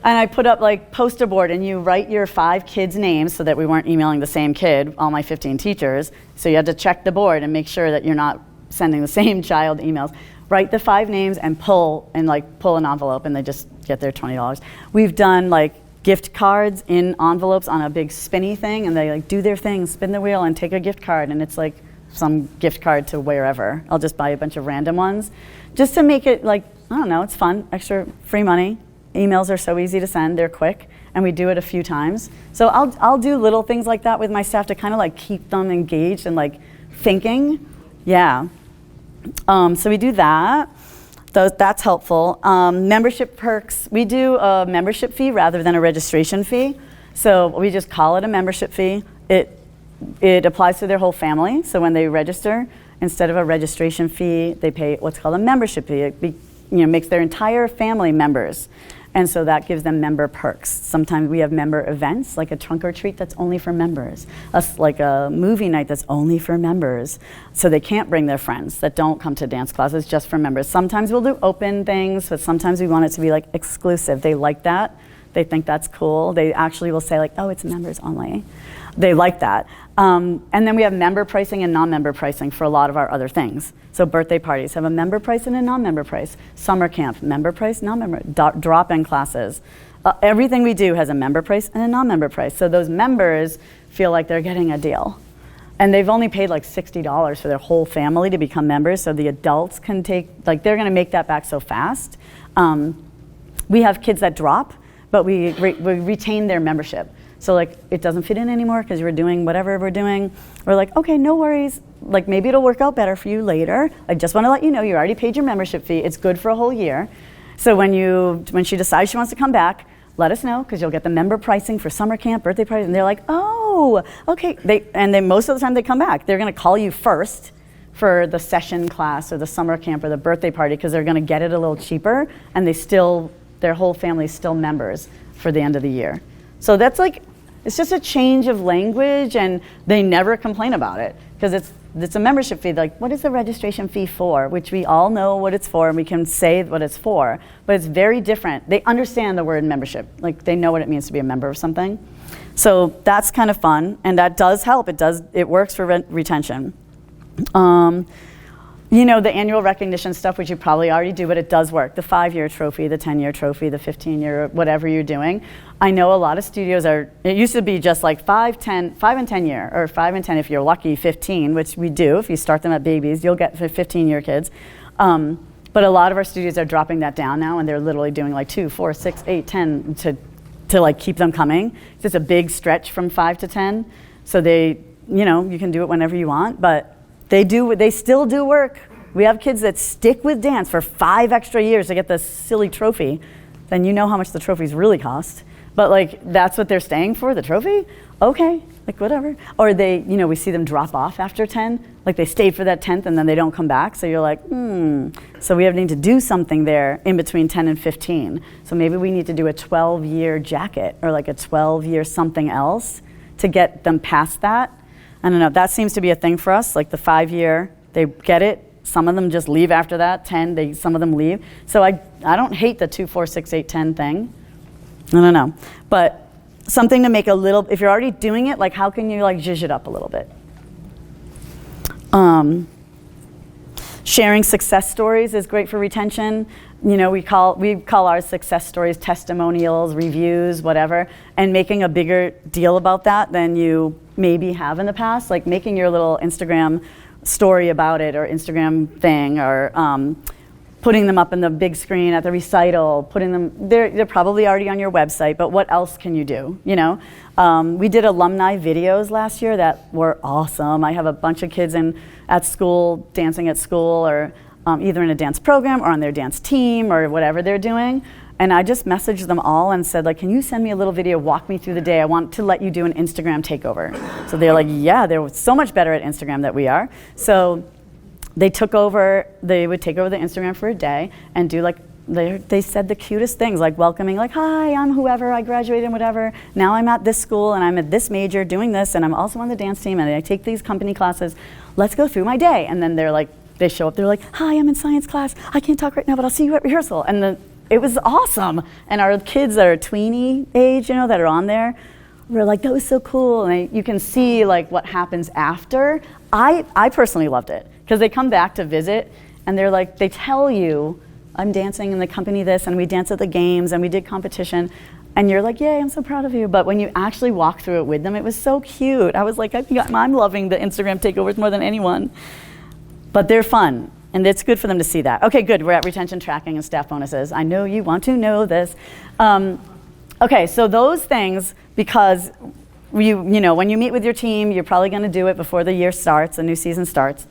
Speaker 1: And I put up like poster board, and you write your 5 kids' names, so that we weren't emailing the same kid, all my 15 teachers. So you had to check the board and make sure that you're not sending the same child emails. Write the 5 names and pull an envelope, and they just get their $20. We've done like gift cards in envelopes on a big spinny thing, and they like do their thing, spin the wheel and take a gift card, and it's like some gift card to wherever. I'll just buy a bunch of random ones just to make it like, I don't know, it's fun, extra free money. Emails are so easy to send, they're quick, and we do it a few times. So I'll do little things like that with my staff to kind of like keep them engaged and like thinking. Yeah. So we do that. That's helpful. Membership perks, we do a membership fee rather than a registration fee. So we just call it a membership fee. it applies to their whole family. So when they register, instead of a registration fee, they pay what's called a membership fee. It makes their entire family members. And so that gives them member perks. Sometimes we have member events, like a trunk or treat that's only for members, like a movie night that's only for members. So they can't bring their friends that don't come to dance classes, just for members. Sometimes we'll do open things, but sometimes we want it to be like exclusive. They like that. They think that's cool. They actually will say like, oh, it's members only. They like that. And then we have member pricing and non-member pricing for a lot of our other things. So birthday parties have a member price and a non-member price. Summer camp, member price, non-member, drop-in classes. Everything we do has a member price and a non-member price. So those members feel like they're getting a deal. And they've only paid like $60 for their whole family to become members, so the adults can take, like they're gonna make that back so fast. We have kids that drop, but we retain their membership. So like it doesn't fit in anymore because we're doing whatever we're doing. We're like, okay, no worries. Like maybe it'll work out better for you later. I just want to let you know you already paid your membership fee. It's good for a whole year. So when she decides she wants to come back, let us know because you'll get the member pricing for summer camp, birthday parties, and they're like, oh, okay. They most of the time they come back. They're going to call you first for the session class or the summer camp or the birthday party because they're going to get it a little cheaper, and their whole family is still members for the end of the year. So that's like, it's just a change of language, and they never complain about it because it's a membership fee. Like, what is the registration fee for? Which we all know what it's for, and we can say what it's for, but it's very different. They understand the word membership. Like, they know what it means to be a member of something. So that's kind of fun, and that does help. It works for retention. The annual recognition stuff, which you probably already do, but it does work. The 5-year trophy, the 10-year trophy, the 15-year, whatever you're doing. I know a lot of studios it used to be just like 5 and 10 year, or 5 and 10 if you're lucky, 15, which we do. If you start them at babies, you'll get 15-year kids. But a lot of our studios are dropping that down now, and they're literally doing like 2, 4, 6, 8, 10 to like keep them coming. It's just a big stretch from 5 to 10. So you can do it whenever you want, but they still do work. We have kids that stick with dance for 5 extra years to get this silly trophy. Then you know how much the trophies really cost. But like, that's what they're staying for, the trophy? Okay, like whatever. Or we see them drop off after 10. Like they stayed for that 10th and then they don't come back. So you're like, So we need to do something there in between 10 and 15. So maybe we need to do a 12-year jacket or like a 12-year something else to get them past that. I don't know, that seems to be a thing for us, like the 5-year, they get it. Some of them just leave after that, 10, some of them leave. So I don't hate the 2, 4, 6, 8, 10 thing. I don't know. But something to make if you're already doing it, like how can you like zhuzh it up a little bit? Sharing success stories is great for retention. We call our success stories testimonials, reviews, whatever, and making a bigger deal about that than you maybe have in the past, like making your little Instagram story about it or Instagram thing, or putting them up in the big screen at the recital, they're probably already on your website, but what else can you do, We did alumni videos last year that were awesome. I have a bunch of kids at school, dancing at school, or either in a dance program or on their dance team or whatever they're doing. And I just messaged them all and said, like, can you send me a little video, walk me through the day? I want to let you do an Instagram takeover. So they're like, yeah, they're so much better at Instagram than we are. So they would take over the Instagram for a day and do they said the cutest things, like welcoming, like, hi, I'm whoever, I graduated, whatever. Now I'm at this school and I'm at this major doing this, and I'm also on the dance team and I take these company classes. Let's go through my day. And then they show up, they're like, hi, I'm in science class. I can't talk right now, but I'll see you at rehearsal. And it was awesome. And our kids that are tweeny age, that are on there, we're like, that was so cool. And you can see like what happens after. I personally loved it because they come back to visit and they're like, they tell you, I'm dancing in the company this, and we dance at the games and we did competition. And you're like, yay, I'm so proud of you. But when you actually walk through it with them, it was so cute. I was like, I think I'm loving the Instagram takeovers more than anyone. But they're fun. And it's good for them to see that. Okay, good. We're at retention tracking and staff bonuses. I know you want to know this. Okay, so those things, because when you meet with your team, you're probably going to do it before the year starts, the new season starts.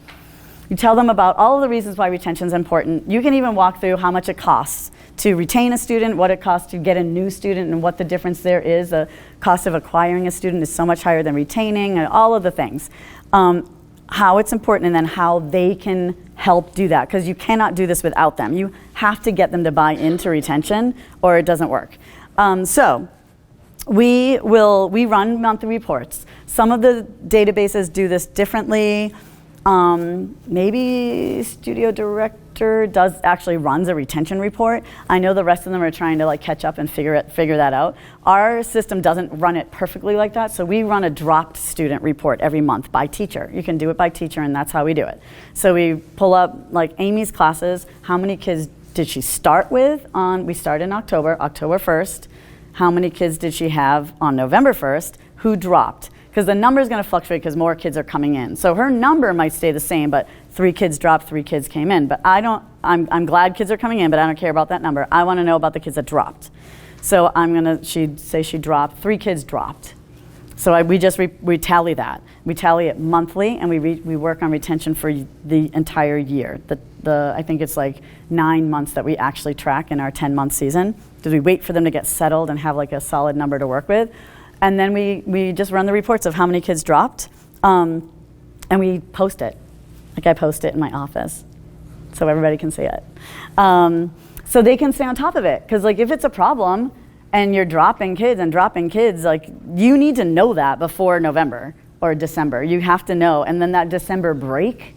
Speaker 1: You tell them about all of the reasons why retention is important. You can even walk through how much it costs to retain a student, what it costs to get a new student, and what the difference there is. The cost of acquiring a student is so much higher than retaining, and all of the things. How it's important, and then how they can help do that, because you cannot do this without them. You have to get them to buy into retention, or it doesn't work. So we run monthly reports. Some of the databases do this differently. Maybe Studio Director actually runs a retention report. I know the rest of them are trying to like catch up and figure that out. Our system doesn't run it perfectly like that, so we run a dropped student report every month by teacher. You can do it by teacher, and that's how we do it. So we pull up like Amy's classes. How many kids did she start with we start in October 1st. How many kids did she have on November 1st? Who dropped? Because the number is going to fluctuate because more kids are coming in. So her number might stay the same, but 3 kids dropped, 3 kids came in. But I'm glad kids are coming in, but I don't care about that number. I want to know about the kids that dropped. So she'd say she dropped, 3 kids dropped. So we tally that. We tally it monthly, and we work on retention for the entire year. I think it's like 9 months that we actually track in our 10-month season, because we wait for them to get settled and have like a solid number to work with. And then we just run the reports of how many kids dropped, and we post it. Like I post it in my office, so everybody can see it. So they can stay on top of it, because like if it's a problem and you're dropping kids, like you need to know that before November or December. You have to know, and then that December break,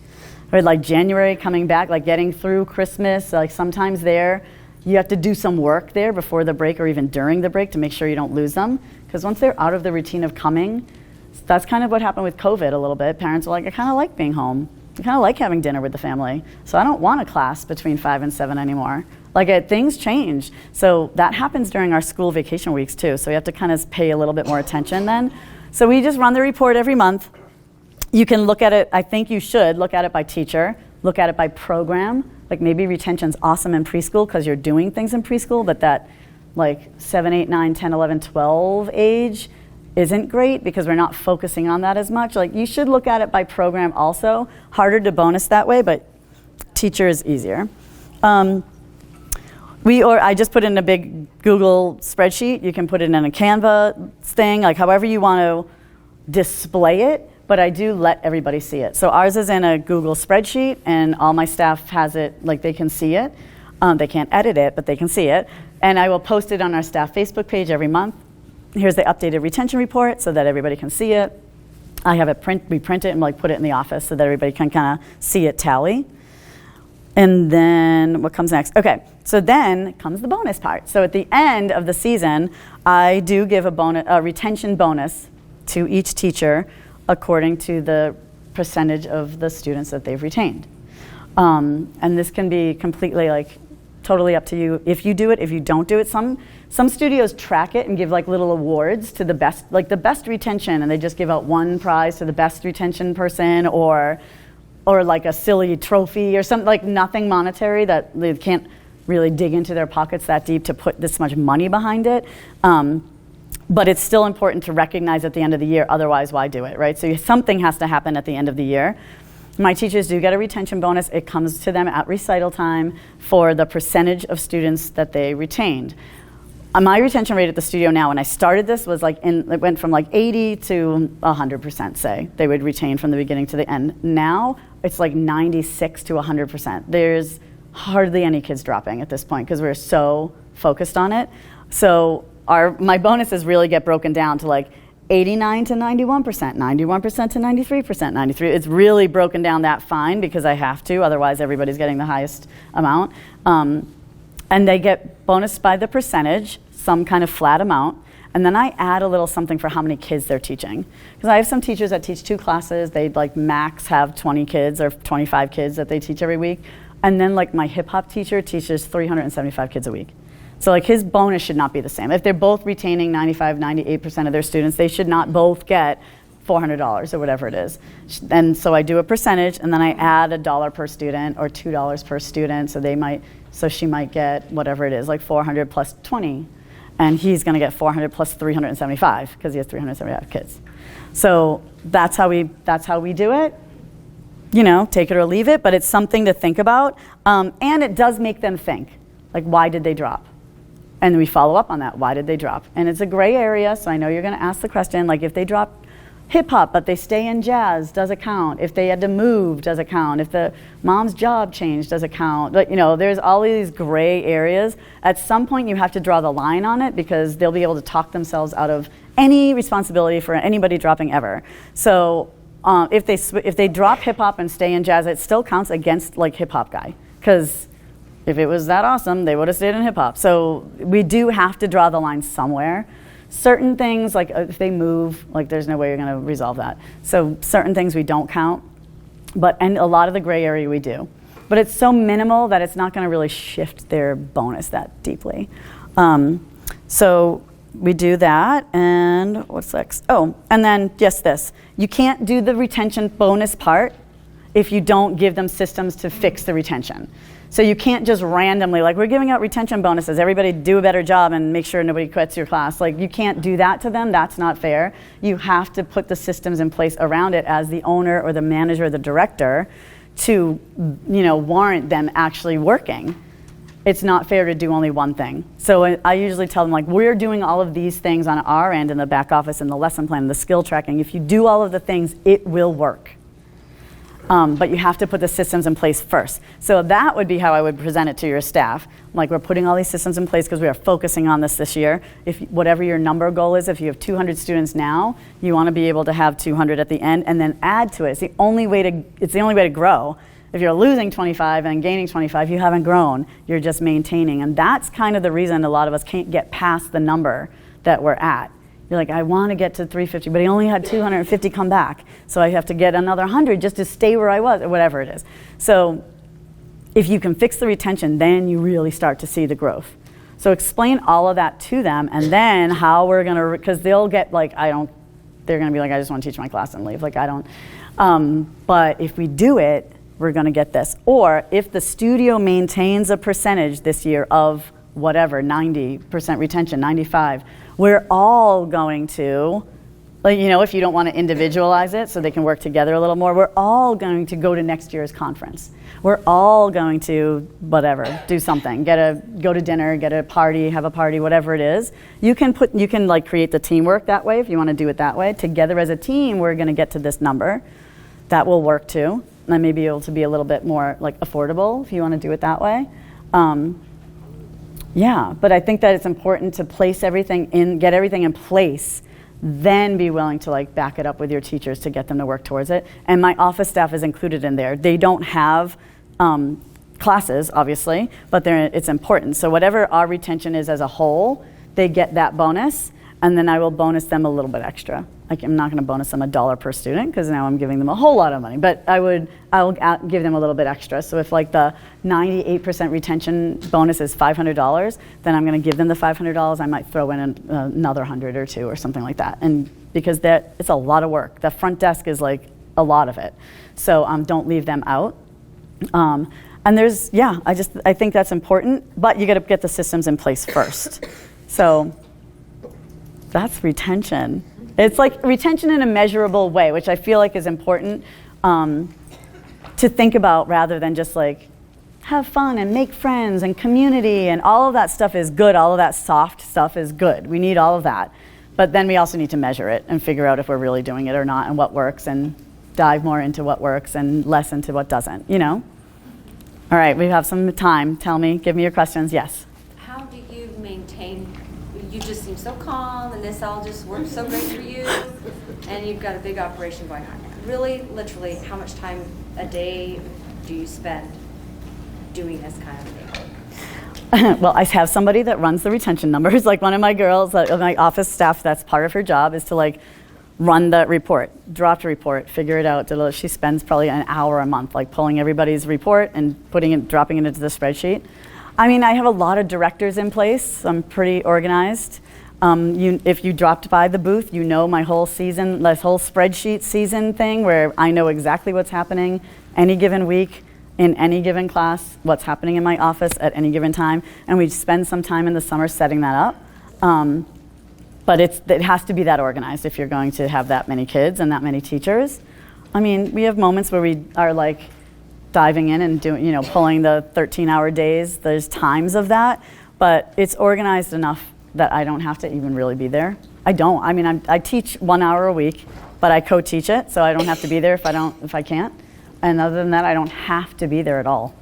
Speaker 1: or like January coming back, like getting through Christmas, like sometimes there, you have to do some work there before the break or even during the break to make sure you don't lose them. Because once they're out of the routine of coming, that's kind of what happened with COVID a little bit. Parents were like, I kind of like being home. I kind of like having dinner with the family. So I don't want a class between 5 and 7 anymore. Things change. So that happens during our school vacation weeks too. So we have to kind of pay a little bit more attention then. So we just run the report every month. You can look at it, I think you should look at it by teacher, look at it by program. Like maybe retention's awesome in preschool because you're doing things in preschool, but that like 7, 8, 9, 10, 11, 12 age isn't great because we're not focusing on that as much. Like you should look at it by program also. Harder to bonus that way, but teacher is easier. I just put in a big Google spreadsheet. You can put it in a Canva thing, like however you want to display it, but I do let everybody see it. So ours is in a Google spreadsheet, and all my staff has it, like they can see it. They can't edit it, but they can see it. And I will post it on our staff Facebook page every month. Here's the updated retention report so that everybody can see it. I have it we print it and like put it in the office so that everybody can kind of see it tally. And then what comes next? Okay, so then comes the bonus part. So at the end of the season, I do give a retention bonus to each teacher according to the percentage of the students that they've retained. And this can be completely like totally up to you if you do it, if you don't do it. Some studios track it and give like little awards to the best retention, and they just give out one prize to the best retention person, or like a silly trophy or something, like nothing monetary that they can't really dig into their pockets that deep to put this much money behind it. But it's still important to recognize at the end of the year, otherwise why do it, right? So something has to happen at the end of the year. My teachers do get a retention bonus. It comes to them at recital time for the percentage of students that they retained. My retention rate at the studio now, when I started this, was it went from like 80 to 100%, say. They would retain from the beginning to the end. Now, it's like 96 to 100%. There's hardly any kids dropping at this point because we're so focused on it. So my bonuses really get broken down to like 89 to 91%, 91% to 93%, 93. It's really broken down that fine because I have to, otherwise everybody's getting the highest amount. And they get bonused by the percentage, some kind of flat amount, and then I add a little something for how many kids they're teaching. Because I have some teachers that teach 2 classes, they like max have 20 kids or 25 kids that they teach every week. And then like my hip hop teacher teaches 375 kids a week. So like his bonus should not be the same. If they're both retaining 95, 98% of their students, they should not both get $400 or whatever it is. And so I do a percentage, and then I add $1 per student or $2 per student. So she might get whatever it is, like 400 plus 20. And he's gonna get 400 plus 375 because he has 375 kids. So that's how we do it. take it or leave it, but it's something to think about. And it does make them think, like, why did they drop? And we follow up on that. Why did they drop? And it's a gray area, so I know you're going to ask the question, like, if they drop hip hop, but they stay in jazz, does it count? If they had to move, does it count? If the mom's job changed, does it count? But, there's all these gray areas. At some point, you have to draw the line on it because they'll be able to talk themselves out of any responsibility for anybody dropping ever. So if they drop hip hop and stay in jazz, it still counts against like hip hop guy, because if it was that awesome, they would have stayed in hip hop. So we do have to draw the line somewhere. Certain things, like if they move, like there's no way you're going to resolve that. So certain things we don't count, and a lot of the gray area we do. But it's so minimal that it's not going to really shift their bonus that deeply. So we do that, and what's next? Oh, and then this. You can't do the retention bonus part if you don't give them systems to fix the retention. So you can't just randomly, like, we're giving out retention bonuses, everybody do a better job and make sure nobody quits your class. Like, you can't do that to them, that's not fair. You have to put the systems in place around it as the owner or the manager or the director to, warrant them actually working. It's not fair to do only one thing. So I usually tell them, like, we're doing all of these things on our end in the back office and the lesson plan, the skill tracking. If you do all of the things, it will work. But you have to put the systems in place first. So that would be how I would present it to your staff. Like, we're putting all these systems in place because we are focusing on this year. If whatever your number goal is, if you have 200 students now, you want to be able to have 200 at the end and then add to it. It's the only way to grow. If you're losing 25 and gaining 25, you haven't grown. You're just maintaining. And that's kind of the reason a lot of us can't get past the number that we're at. You're like, I want to get to 350, but I only had 250 come back. So I have to get another 100 just to stay where I was, or whatever it is. So if you can fix the retention, then you really start to see the growth. So explain all of that to them, and then how we're going to, because they'll get like, they're going to be like, I just want to teach my class and leave. Like, I don't. But if we do it, we're going to get this. Or if the studio maintains a percentage this year of whatever, 90% retention, 95, we're all going to, like, if you don't want to individualize it so they can work together a little more, we're all going to go to next year's conference. We're all going to, whatever, do something, go to dinner, get a party, have a party, whatever it is. You can like create the teamwork that way if you want to do it that way. Together as a team, we're going to get to this number. That will work too. And I may be able to be a little bit more like affordable if you want to do it that way. Yeah, but I think that it's important to place everything in, get everything in place, then be willing to like back it up with your teachers to get them to work towards it. And my office staff is included in there. They don't have classes, obviously, but it's important. So whatever our retention is as a whole, they get that bonus, and then I will bonus them a little bit extra. Like, I'm not going to bonus them $1 per student because now I'm giving them a whole lot of money, but I'll give them a little bit extra. So if like the 98% retention bonus is $500, then I'm going to give them the $500. I might throw in another 100 or two or something like that. And because it's a lot of work. The front desk is like a lot of it. So don't leave them out. And I think that's important, but you got to get the systems in place first. So that's retention. It's like retention in a measurable way, which I feel like is important to think about rather than just like have fun and make friends and community, and all of that stuff is good. All of that soft stuff is good. We need all of that. But then we also need to measure it and figure out if we're really doing it or not and what works, and dive more into what works and less into what doesn't, All right, we have some time. Tell me, give me your questions. Yes?
Speaker 2: How do you maintain, you just seem so calm and this all just works so great for you, and you've got a big operation going on. Really, literally, how much time a day do you spend doing this kind of thing?
Speaker 1: Well, I have somebody that runs the retention numbers. Like one of my girls, my office staff, that's part of her job is to like run the report, draft a report, figure it out. She spends probably an hour a month like pulling everybody's report and dropping it into the spreadsheet. I mean, I have a lot of directors in place. I'm pretty organized. If you dropped by the booth, my whole season, this whole spreadsheet season thing where I know exactly what's happening any given week, in any given class, what's happening in my office at any given time, and we spend some time in the summer setting that up. But it has to be that organized if you're going to have that many kids and that many teachers. I mean, we have moments where we are like diving in and doing, pulling the 13-hour days. There's times of that, but it's organized enough that I don't have to even really be there. I don't. I mean, I teach 1 hour a week, but I co-teach it, so I don't have to be there if I can't. And other than that, I don't have to be there at all.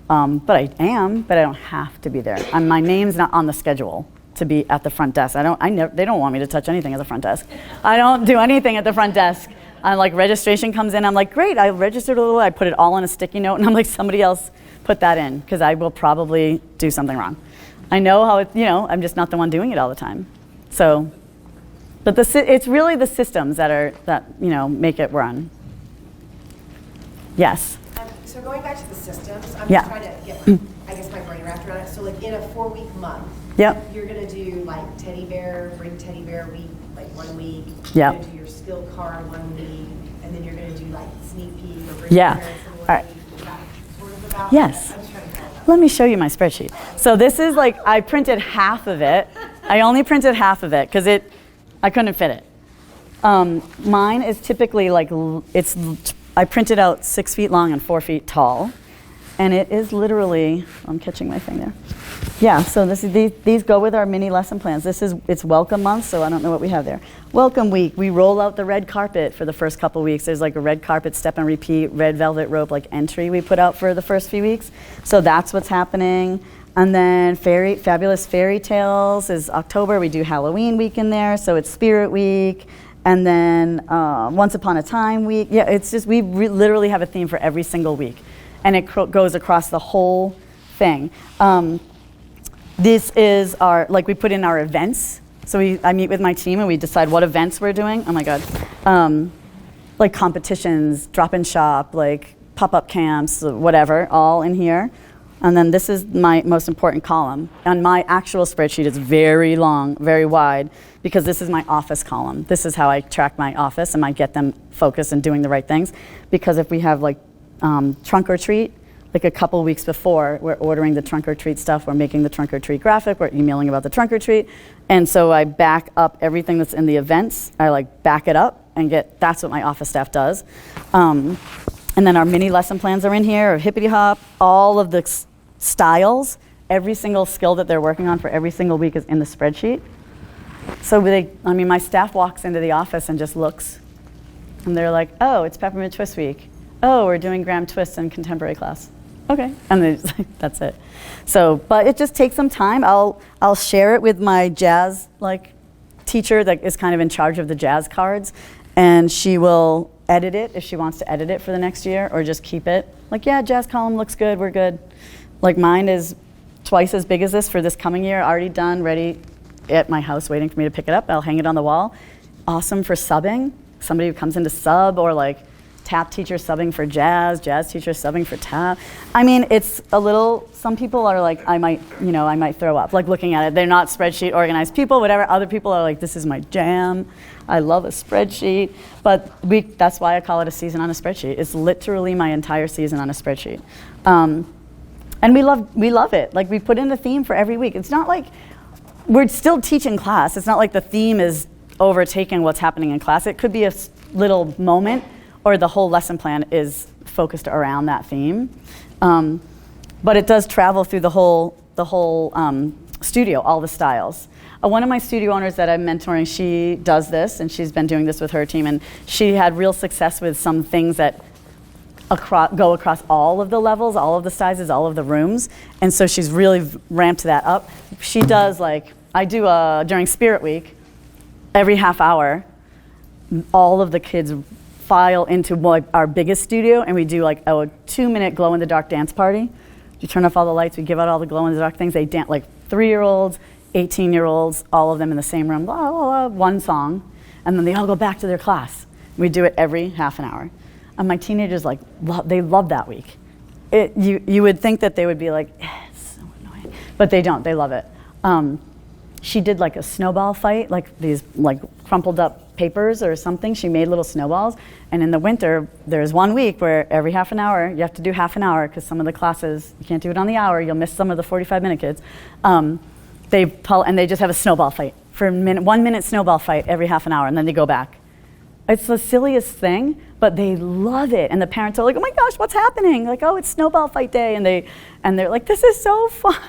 Speaker 1: But I am, but I don't have to be there. My name's not on the schedule to be at the front desk. They don't want me to touch anything at the front desk. I don't do anything at the front desk. I'm like, registration comes in, I'm like, great, I registered a little, I put it all on a sticky note, and I'm like, somebody else put that in, because I will probably do something wrong. I know how I'm just not the one doing it all the time. So, but it's really the systems that make it run. Yes?
Speaker 7: So going back to the systems, I'm
Speaker 1: Yeah.
Speaker 7: just trying to get, I guess, my brain wrapped around it. So like in a 4-week month,
Speaker 1: Yep.
Speaker 7: you're gonna do like teddy bear, bring teddy bear week, like 1 week.
Speaker 1: Yep.
Speaker 7: You're gonna do your skill card 1 week, and then you're gonna do like sneak peek or bring
Speaker 1: Yeah.
Speaker 7: parents in 1
Speaker 1: All right.
Speaker 7: week. Is that sort of about?
Speaker 1: Yes.
Speaker 7: I'm just trying to follow that.
Speaker 1: Let me show you my spreadsheet. So this is like, I printed half of it. I only printed half of it because I couldn't fit it. Mine is typically like, I printed out 6 feet long and 4 feet tall. And it is literally, I'm catching my thing there. Yeah, so these go with our mini lesson plans. It's welcome month, so I don't know what we have there. Welcome week, we roll out the red carpet for the first couple weeks. There's like a red carpet, step and repeat, red velvet rope like entry we put out for the first few weeks. So that's what's happening. And then Fabulous Fairy Tales is October. We do Halloween week in there, so it's Spirit Week. And then Once Upon a Time week. Yeah, it's just, we literally have a theme for every single week. And it goes across the whole thing. This is we put in our events. So I meet with my team and we decide what events we're doing. Oh my God. Like competitions, drop and shop, like pop-up camps, whatever, all in here. And then this is my most important column. And my actual spreadsheet is very long, very wide, because this is my office column. This is how I track my office and I get them focused and doing the right things. Because if we have like trunk or treat, like a couple weeks before, we're ordering the trunk or treat stuff, we're making the trunk or treat graphic, we're emailing about the trunk or treat. And so I back up everything that's in the events. I like back it up and that's what my office staff does. And then our mini lesson plans are in here, or hippity hop, all of the styles, every single skill that they're working on for every single week is in the spreadsheet. So my staff walks into the office and just looks, and they're like, oh, it's Peppermint Twist Week. Oh, we're doing Graham Twist in contemporary class. Okay, and that's it. So, but it just takes some time. I'll share it with my jazz teacher that is kind of in charge of the jazz cards, and she will edit it if she wants to edit it for the next year, or just keep it. Like, yeah, jazz column looks good, we're good. Like mine is twice as big as this for this coming year, already done, ready at my house waiting for me to pick it up. I'll hang it on the wall. Awesome for subbing. Somebody who comes in to sub, or like tap teacher subbing for jazz teacher subbing for tap. I mean, it's a little, some people are like, I might throw up, like looking at it. They're not spreadsheet organized people, whatever. Other people are like, this is my jam. I love a spreadsheet. But that's why I call it a season on a spreadsheet. It's literally my entire season on a spreadsheet. And we love it. Like, we put in a theme for every week. It's not like we're still teaching class. It's not like the theme is overtaking what's happening in class. It could be a little moment, or the whole lesson plan is focused around that theme. But it does travel through the whole studio, all the styles. One of my studio owners that I'm mentoring, she does this, and she's been doing this with her team, and she had real success with some things that go across all of the levels, all of the sizes, all of the rooms, and so she's really ramped that up. She does, like, I do during Spirit Week, every half hour, all of the kids file into our biggest studio, and we do like a 2-minute glow-in-the-dark dance party. You turn off all the lights, we give out all the glow-in-the-dark things. They dance, like 3-year-olds, 18-year-olds, all of them in the same room, blah, blah, blah, one song, and then they all go back to their class. We do it every half an hour. And my teenagers, they love that week. You would think that they would be like, it's so annoying, but they don't. They love it. She did like a snowball fight, like these like crumpled up papers or something. She made little snowballs. And in the winter, there's 1 week where every half an hour, you have to do half an hour, because some of the classes, you can't do it on the hour. You'll miss some of the 45-minute kids. They just have a snowball fight for 1 minute snowball fight every half an hour, and then they go back. It's the silliest thing, but they love it. And the parents are like, oh my gosh, what's happening? Like, oh, it's snowball fight day. And they're like, this is so fun.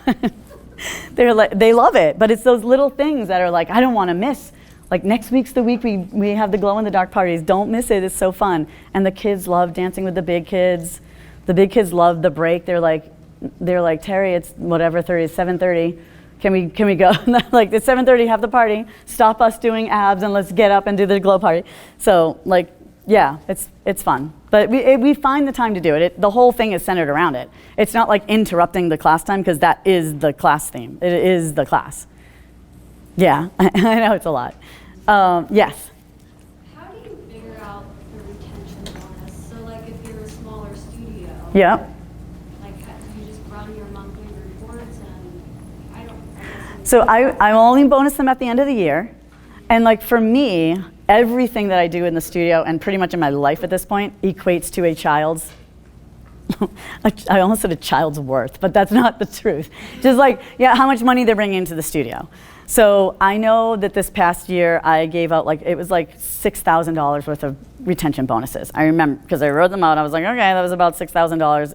Speaker 1: They love it. But it's those little things that are like, I don't want to miss. Like next week's the week we have the glow in the dark parties. Don't miss it. It's so fun. And the kids love dancing with the big kids. The big kids love the break. They're like, Teri, it's whatever 30, 7:30. Can we go? Like it's 7:30, have the party. Stop us doing abs and let's get up and do the glow party. So like, yeah, it's fun. But we find the time to do it. The whole thing is centered around it. It's not like interrupting the class time because that is the class theme. It is the class. Yeah, I know it's a lot. Yes.
Speaker 8: How do you figure out the retention bonus? So like if you're a smaller studio.
Speaker 1: Yeah.
Speaker 8: Like you just run your monthly reports and I guess
Speaker 1: So I only bonus them at the end of the year. And like for me, everything that I do in the studio and pretty much in my life at this point equates to a child's, I almost said a child's worth, but that's not the truth. Just like, yeah, how much money they're bringing into the studio. So I know that this past year I gave out it was like $6,000 worth of retention bonuses. I remember because I wrote them out. I was like, okay, that was about $6,000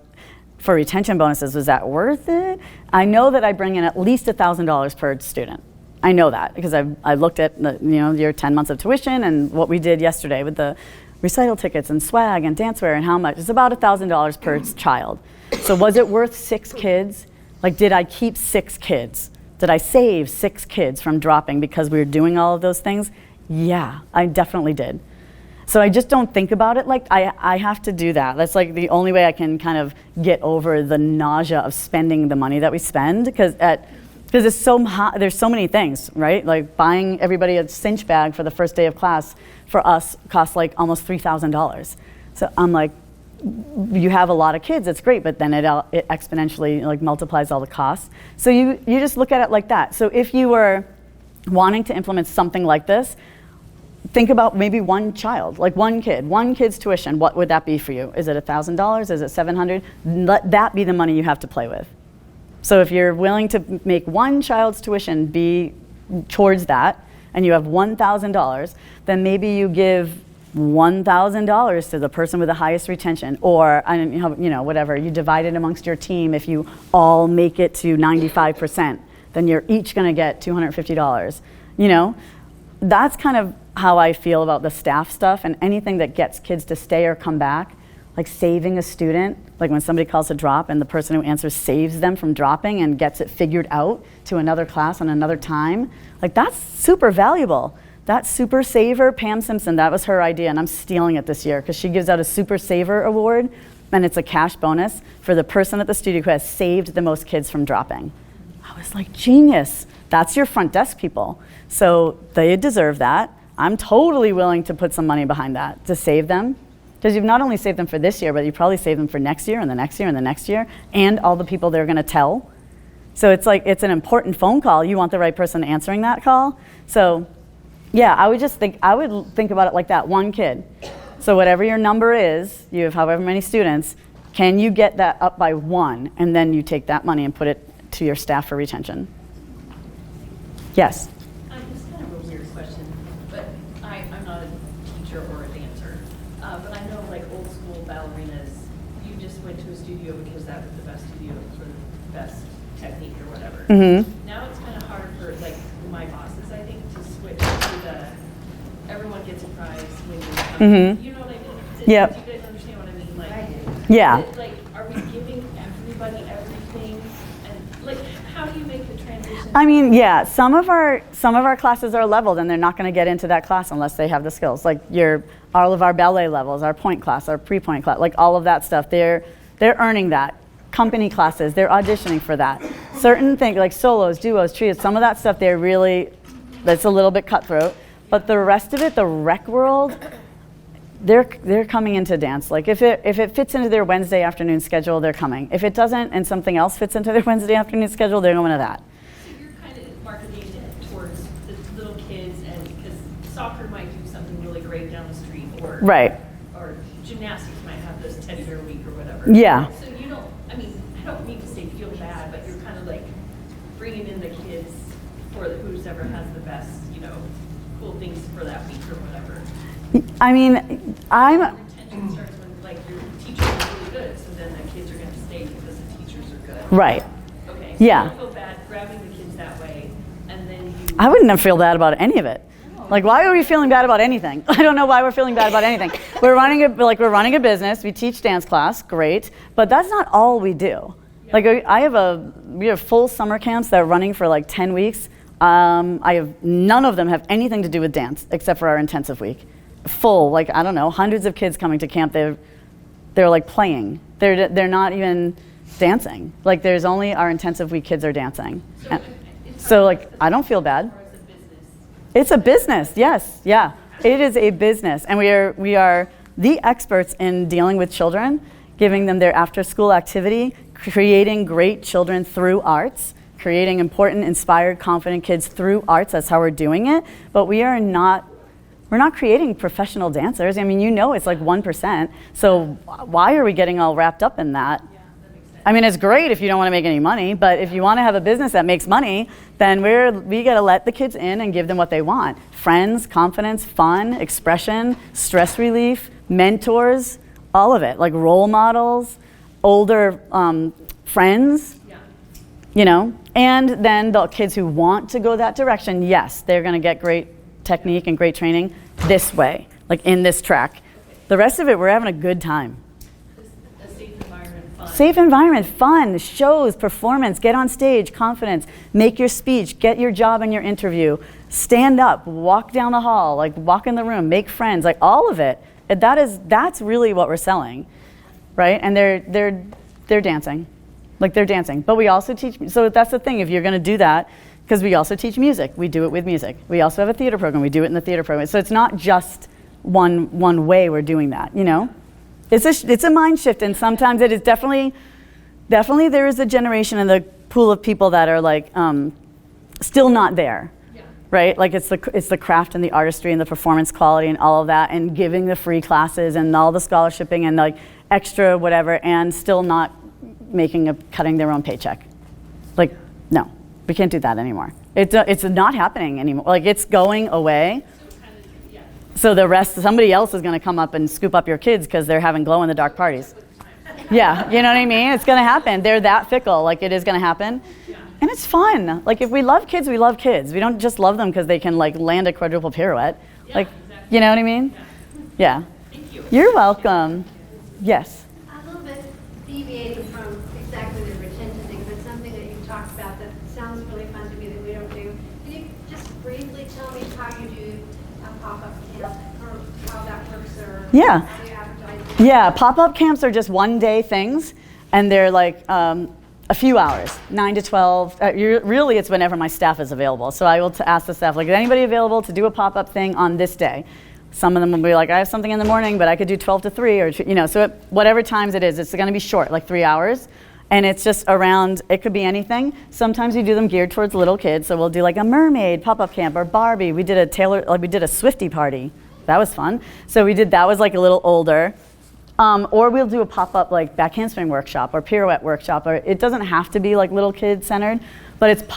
Speaker 1: for retention bonuses. Was that worth it? I know that I bring in at least $1,000 per student. I know that because I looked at your 10 months of tuition and what we did yesterday with the recital tickets and swag and dancewear and how much. It's about $1,000 per child. So was it worth 6 kids? Like, did I keep 6 kids? Did I save 6 kids from dropping because we were doing all of those things? Yeah, I definitely did. So I just don't think about it like I have to do that. That's like the only way I can kind of get over the nausea of spending the money that we spend because it's so hot. There's so many things, right? Like buying everybody a cinch bag for the first day of class for us costs like almost $3,000. So I'm like, you have a lot of kids, it's great, but then it exponentially like multiplies all the costs. So you just look at it like that. So if you were wanting to implement something like this, think about maybe one child, like one kid's tuition. What would that be for you? Is it $1,000? Is it $700? Let that be the money you have to play with. So if you're willing to make one child's tuition be towards that, and you have $1,000, then maybe you give $1,000 to the person with the highest retention, or whatever. You divide it amongst your team. If you all make it to 95%, then you're each going to get $250. That's kind of how I feel about the staff stuff and anything that gets kids to stay or come back. Like saving a student, like when somebody calls a drop and the person who answers saves them from dropping and gets it figured out to another class on another time, like that's super valuable. That Super Saver, Pam Simpson, that was her idea, and I'm stealing it this year because she gives out a Super Saver award, and it's a cash bonus for the person at the studio who has saved the most kids from dropping. I was like, genius. That's your front desk people. So they deserve that. I'm totally willing to put some money behind that to save them. Because you've not only saved them for this year, but you probably saved them for next year and the next year and the next year, and all the people they're going to tell. So it's like, it's an important phone call. You want the right person answering that call. So yeah, I would think about it like that, one kid. So whatever your number is, you have however many students, can you get that up by 1, and then you take that money and put it to your staff for retention? Yes?
Speaker 3: It's kind of a weird question, but I'm not a teacher or a dancer. But I know like old school ballerinas, you just went to a studio because that was the best studio for the best technique or whatever.
Speaker 1: Mm-hmm.
Speaker 3: Now it's kind of hard for like my bosses, I think, to switch to the everyone gets a prize when you come.
Speaker 1: Mm-hmm.
Speaker 3: You know what I mean?
Speaker 1: Yep.
Speaker 3: Do you guys understand what I mean? Like,
Speaker 1: Yeah.
Speaker 3: like, are we giving everybody everything? And like, how do you make the transition?
Speaker 1: I mean, yeah, some of our classes are leveled, and they're not going to get into that class unless they have the skills. Like all of our ballet levels, our point class, our pre-point class, like all of that stuff, they're earning that. Company classes, they're auditioning for that. Certain things like solos, duos, trios, some of that stuff that's a little bit cutthroat. But the rest of it, the rec world, they're coming into dance. Like if it fits into their Wednesday afternoon schedule, they're coming. If it doesn't and something else fits into their Wednesday afternoon schedule, they're going to that.
Speaker 3: So you're kind of marketing it towards the little kids, and because soccer might do something really great down the street, or
Speaker 1: Right.
Speaker 3: or gymnastics might have this teddy bear week or whatever.
Speaker 1: Yeah.
Speaker 3: So you don't. I mean, I don't mean to say feel bad, but you're kind of like bringing in the kids for whoever has the best, cool things for that week or whatever.
Speaker 1: I mean,
Speaker 3: it starts when, like, your teachers are really good, so then the kids are gonna stay because the teachers are good.
Speaker 1: Right.
Speaker 3: Okay, so
Speaker 1: Yeah.
Speaker 3: you don't feel bad grabbing the kids that way, and then you.
Speaker 1: I wouldn't feel bad about any of it. Like, why are we feeling bad about anything? I don't know why we're feeling bad about anything. We're running a business. We teach dance class, great, but that's not all we do. Like, we have full summer camps that are running for like 10 weeks. None of them have anything to do with dance except for our intensive week. Full, like, I don't know, hundreds of kids coming to camp. They're like playing. They're not even dancing. Like, there's only our intensive week kids are dancing. So like, I don't feel bad. It's a business, yes, yeah. It is a business, and we are the experts in dealing with children, giving them their after-school activity, creating great children through arts, creating important, inspired, confident kids through arts. That's how we're doing it. But we're not creating professional dancers. I mean, it's like 1%. So why are we getting all wrapped up in that? I mean, it's great if you don't want to make any money, but if you want to have a business that makes money, then we got to let the kids in and give them what they want. Friends, confidence, fun, expression, stress relief, mentors, all of it. Like role models, older friends, and then the kids who want to go that direction, yes, they're going to get great technique and great training this way, like in this track. The rest of it, we're having a good time. Safe environment, fun, shows, performance, get on stage, confidence, make your speech, get your job and your interview, stand up, walk down the hall, like walk in the room, make friends, like all of it. That's really what we're selling, right? And they're dancing, like they're dancing. But we also teach, so that's the thing, if you're gonna do that, because we also teach music, we do it with music. We also have a theater program, we do it in the theater program. So it's not just one way we're doing that, It's a mind shift, and sometimes it is definitely there is a generation in the pool of people that are like still not there, right? Like it's the craft and the artistry and the performance quality and all of that, and giving the free classes and all the scholarshiping and like extra whatever, and still not cutting their own paycheck. Like, no, we can't do that anymore. It's not happening anymore. Like, it's going away. So somebody else is going to come up and scoop up your kids because they're having glow-in-the-dark parties. Yeah, you know what I mean? It's going to happen. They're that fickle. Like, it is going to happen. And it's fun. Like, if we love kids, we love kids. We don't just love them because they can, like, land a quadruple pirouette. Like, you know what I mean? Yeah.
Speaker 3: Thank you.
Speaker 1: You're welcome. Yes.
Speaker 8: A little bit deviating from exactly the retention thing, but something that you talked about that sounds really fun to me that we don't do. Can you just briefly tell me how you do a pop-up camp, or how that works, or
Speaker 1: Yeah.
Speaker 8: how you advertise it?
Speaker 1: Yeah, pop-up camps are just one-day things, and they're like a few hours, 9 to 12. Really, it's whenever my staff is available. So I will ask the staff, like, is anybody available to do a pop-up thing on this day? Some of them will be like, I have something in the morning, but I could do 12 to 3, or so whatever times it is, it's going to be short, like 3 hours. And it's just around, it could be anything. Sometimes we do them geared towards little kids. So we'll do like a mermaid pop-up camp, or Barbie. We did a Swiftie party. That was fun. So that was like a little older. Or we'll do a pop-up like back handspring workshop or pirouette workshop. Or it doesn't have to be like little kid centered, but it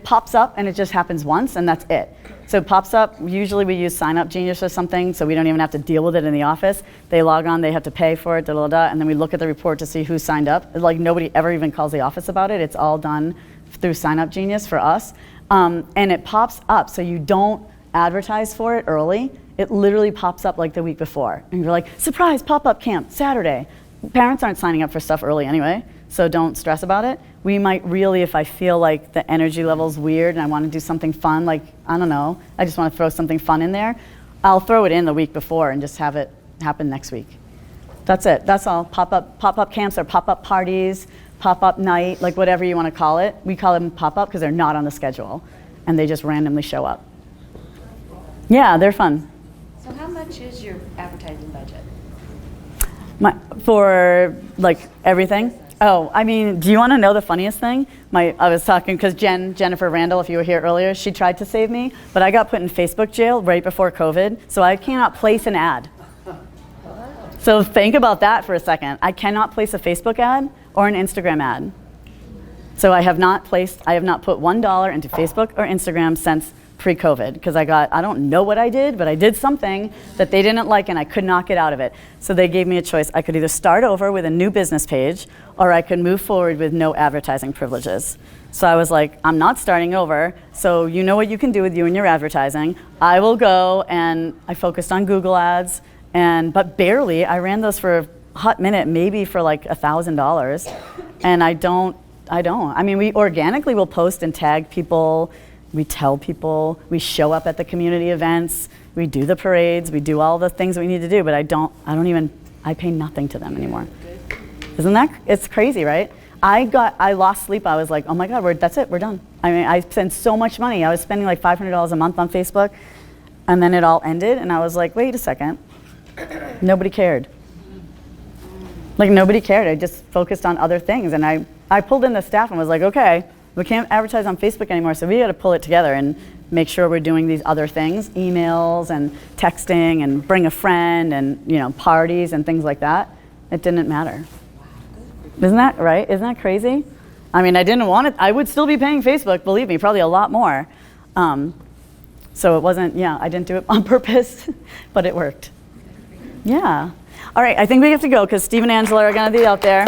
Speaker 1: pops up and it just happens once, and that's it. So it pops up, usually we use Sign Up Genius or something, so we don't even have to deal with it in the office. They log on, they have to pay for it, and then we look at the report to see who signed up. Like, nobody ever even calls the office about it. It's all done through Sign Up Genius for us. And it pops up, so you don't advertise for it early. It literally pops up like the week before. And you're like, surprise, pop-up camp, Saturday. Parents aren't signing up for stuff early anyway, so don't stress about it. We might really, if I feel like the energy level's weird and I want to do something fun, like, I don't know, I just want to throw something fun in there, I'll throw it in the week before and just have it happen next week. That's it. That's all. Pop-up camps or pop-up parties, pop-up night, like whatever you want to call it. We call them pop-up because they're not on the schedule, and they just randomly show up. Yeah, they're fun.
Speaker 2: So how much is your advertising budget?
Speaker 1: For like everything? Oh, I mean, do you want to know the funniest thing? I was talking, because Jennifer Randall, if you were here earlier, she tried to save me, but I got put in Facebook jail right before COVID, so I cannot place an ad. So think about that for a second. I cannot place a Facebook ad or an Instagram ad. So I have not put $1 into Facebook or Instagram since pre-COVID because I don't know what I did, but I did something that they didn't like and I could not get out of it. So they gave me a choice. I could either start over with a new business page or I could move forward with no advertising privileges. So I was like, I'm not starting over, so you know what you can do with you and your advertising. I will go, and I focused on Google ads, but barely. I ran those for a hot minute, maybe for like $1,000, and I don't. I mean, we organically will post and tag people, we tell people, we show up at the community events, we do the parades, we do all the things we need to do, but I pay nothing to them anymore. It's crazy, right? I lost sleep. I was like, oh my God, that's it, we're done. I mean, I spent so much money. I was spending like $500 a month on Facebook, and then it all ended, and I was like, wait a second. Nobody cared. Like, nobody cared. I just focused on other things, and I pulled in the staff and was like, okay, we can't advertise on Facebook anymore, so we got to pull it together and make sure we're doing these other things, emails and texting and bring a friend and, parties and things like that. It didn't matter. Isn't that right? Isn't that crazy? I mean, I didn't want it. I would still be paying Facebook, believe me, probably a lot more. So it wasn't, I didn't do it on purpose, but it worked. Yeah. All right, I think we have to go because Steve and Angela are going to be out there.